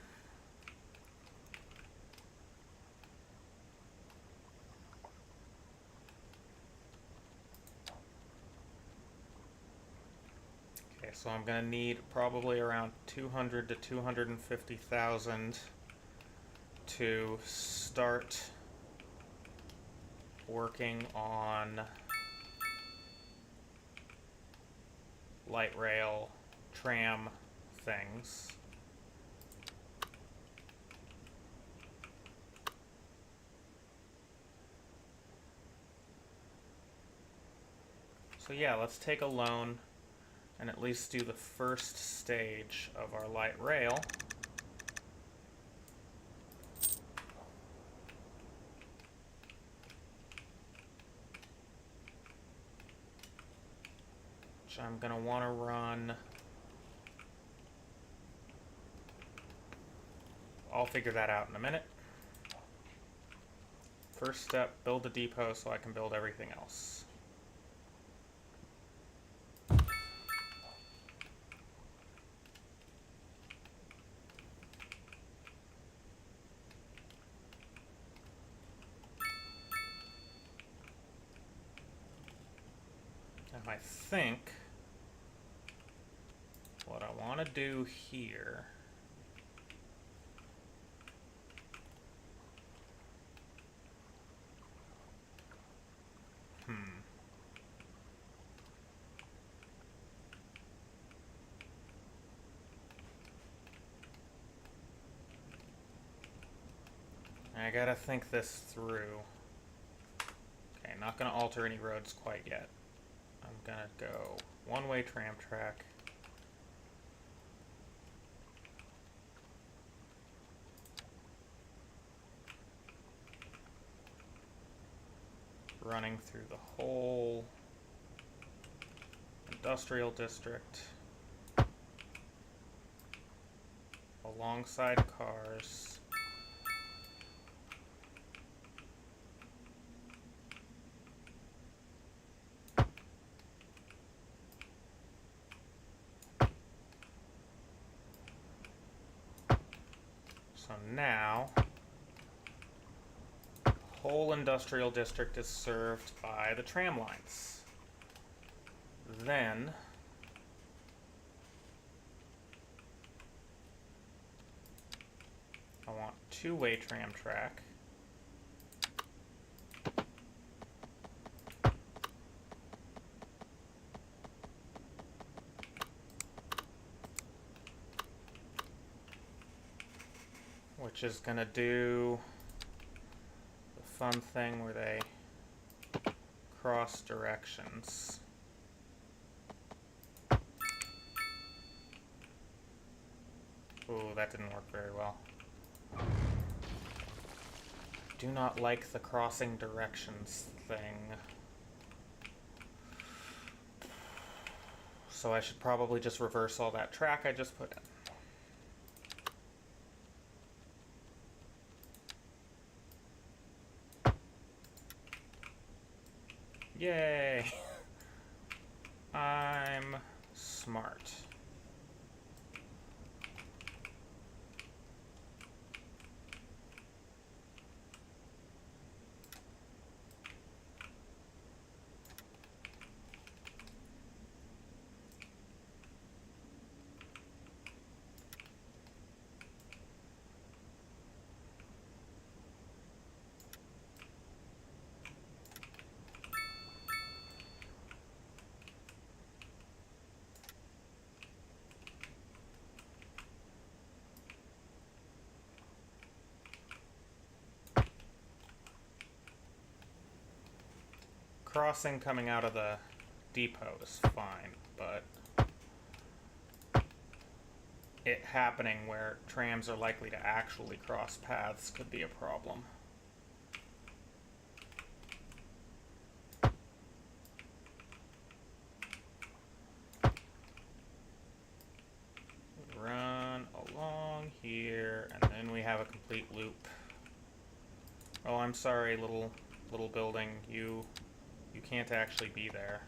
So I'm going to need probably around 200 to 250,000 to start working on light rail tram things. So yeah, let's take a loan and at least do the first stage of our light rail. Which I'm going to want to run. I'll figure that out in a minute. First step, build a depot so I can build everything else. Now I think what I want to do here I gotta think this through. Okay, not gonna alter any roads quite yet. I'm gonna go one-way tram track. Running through the whole industrial district. Alongside cars. So now, the whole industrial district is served by the tram lines. Then, I want two-way tram track. Which is going to do the fun thing where they cross directions. Ooh, that didn't work very well. Do not like the crossing directions thing. So I should probably just reverse all that track I just put in. Yay! I'm smart. Crossing coming out of the depot is fine, but it happening where trams are likely to actually cross paths could be a problem. Run along here, and then we have a complete loop. Oh, I'm sorry, little building. You can't actually be there.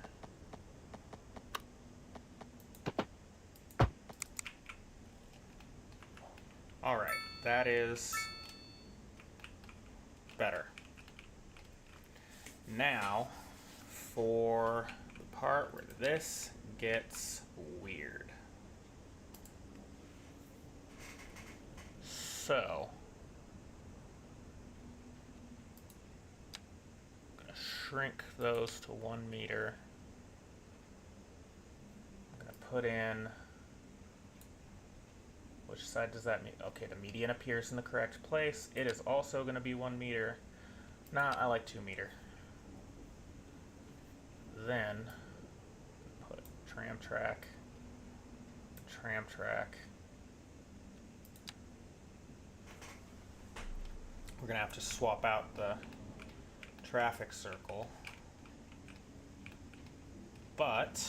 Alright, that is better. Now, for the part where this gets weird. So, shrink those to 1 meter. I'm going to put in, which side does that mean? Okay, the median appears in the correct place. It is also going to be 1 meter. Nah, I like 2 meter. Then tram track, tram track. We're going to have to swap out the traffic circle, but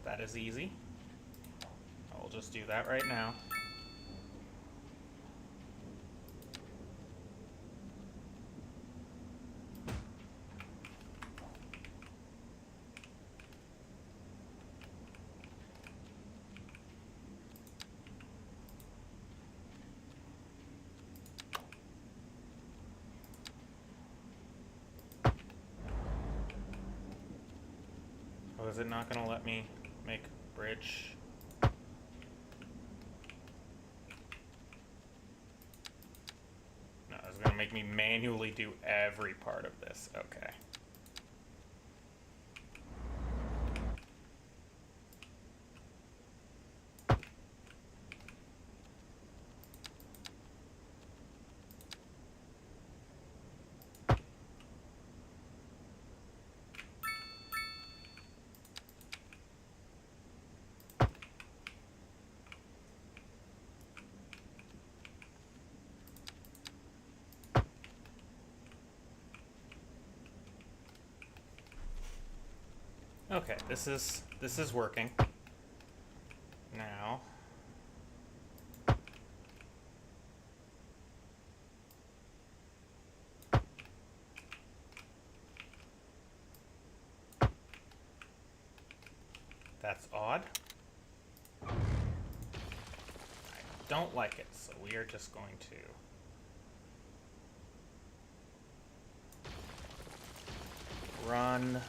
that is easy. I will just do that right now. Oh, is it not going to let me make bridge? No, it's going to make me manually do every part of this. Okay. Okay, this is working. Now that's odd. I don't like it, so we are just going to run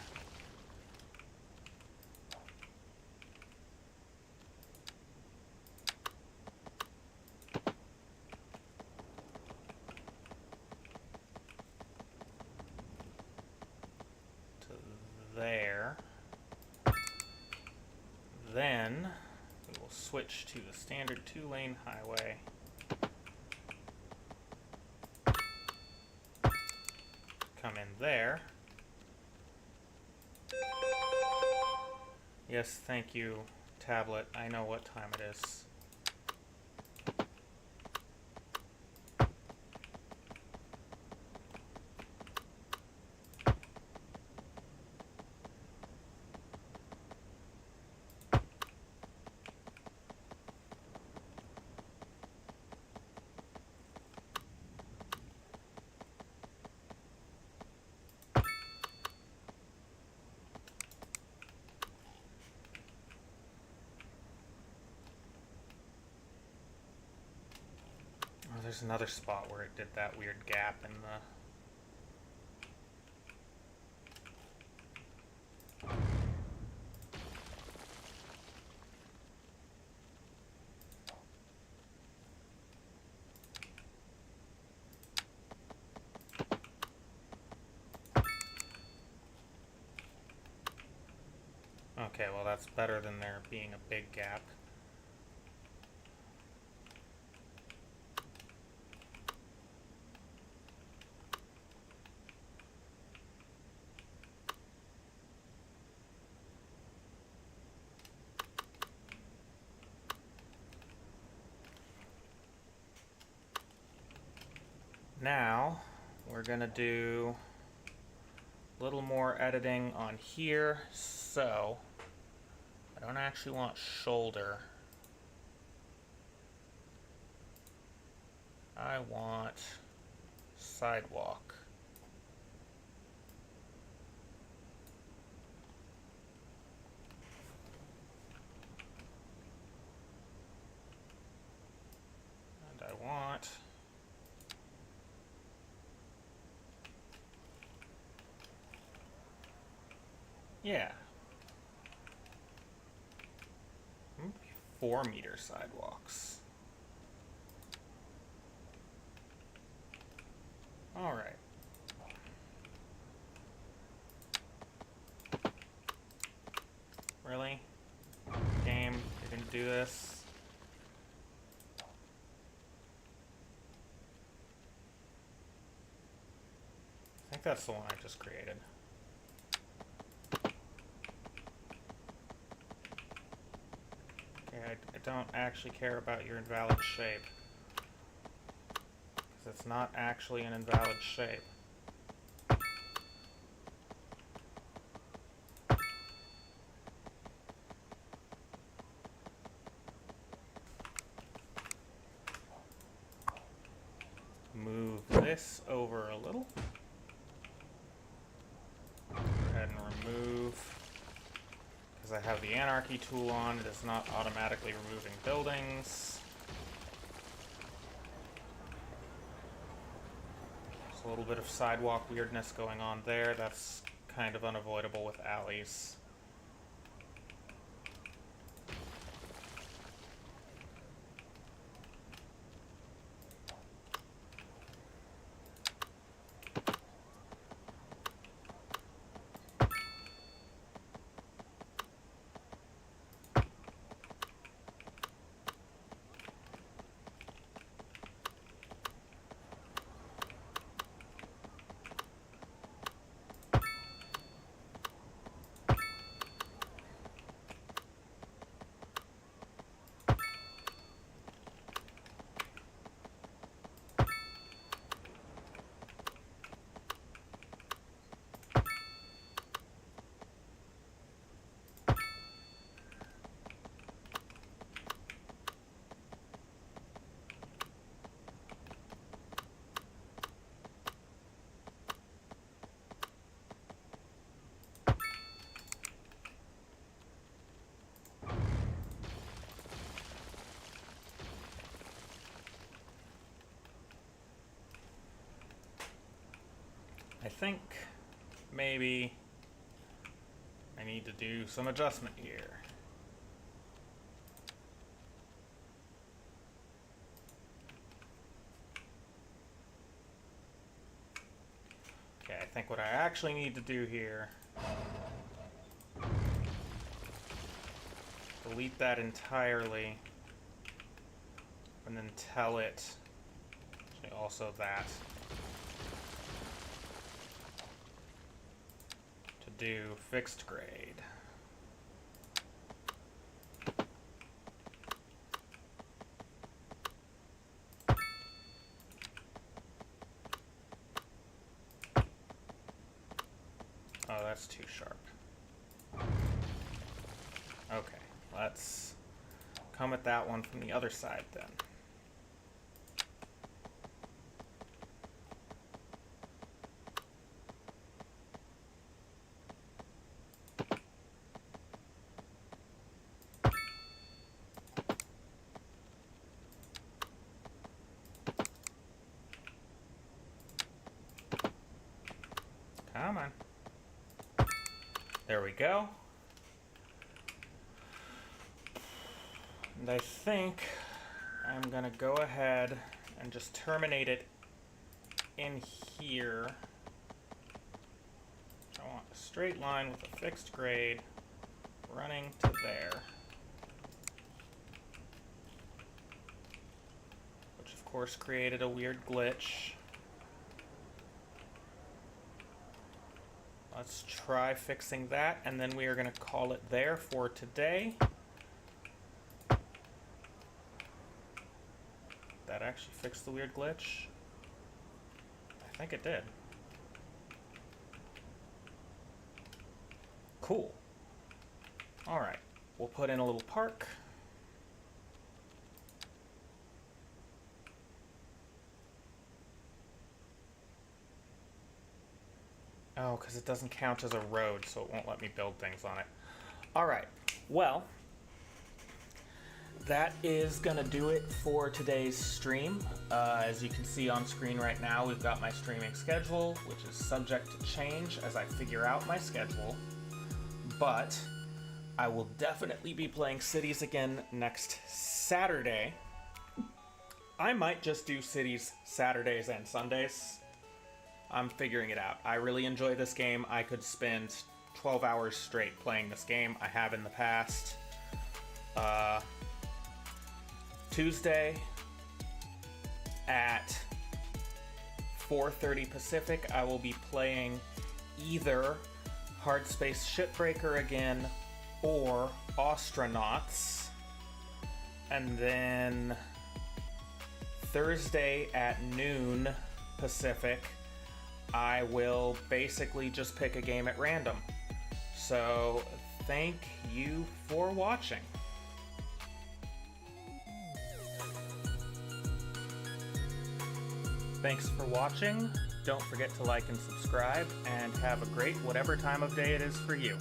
there. Then we will switch to the standard 2-lane highway. Come in there. Yes, thank you, tablet. I know what time it is. There's another spot where it did that weird gap in the... Okay, well that's better than there being a big gap. Now, we're going to do a little more editing on here. So, I don't actually want shoulder. I want sidewalk. And I want... Yeah. 4-meter sidewalks. All right. Really? Game, you're gonna do this? I think that's the one I just created. I don't actually care about your invalid shape. Because it's not actually an invalid shape. Move this over a little. Go ahead and remove. Because I have the anarchy tool on, it is not automatically removing buildings. There's a little bit of sidewalk weirdness going on there. That's kind of unavoidable with alleys. I think maybe I need to do some adjustment here. Okay, I think what I actually need to do here, delete that entirely, and then tell it, actually also that, do fixed grade. Oh, that's too sharp. Okay, let's come at that one from the other side then. Come on. There we go. And I think I'm gonna go ahead and just terminate it in here. I want a straight line with a fixed grade running to there. Which of course created a weird glitch. Let's try fixing that, and then we are going to call it there for today. That actually fixed the weird glitch? I think it did. Cool. Alright, we'll put in a little park. Oh, because it doesn't count as a road, so it won't let me build things on it. Alright, well, that is going to do it for today's stream. As you can see on screen right now, we've got my streaming schedule, which is subject to change as I figure out my schedule. But I will definitely be playing Cities again next Saturday. I might just do Cities Saturdays and Sundays. I'm figuring it out. I really enjoy this game. I could spend 12 hours straight playing this game. I have in the past. Tuesday at 4:30 Pacific, I will be playing either Hard Space Shipbreaker again or Astronauts. And then Thursday at noon Pacific, I will basically just pick a game at random. So thank you for watching. Thanks for watching. Don't forget to like and subscribe, and have a great whatever time of day it is for you.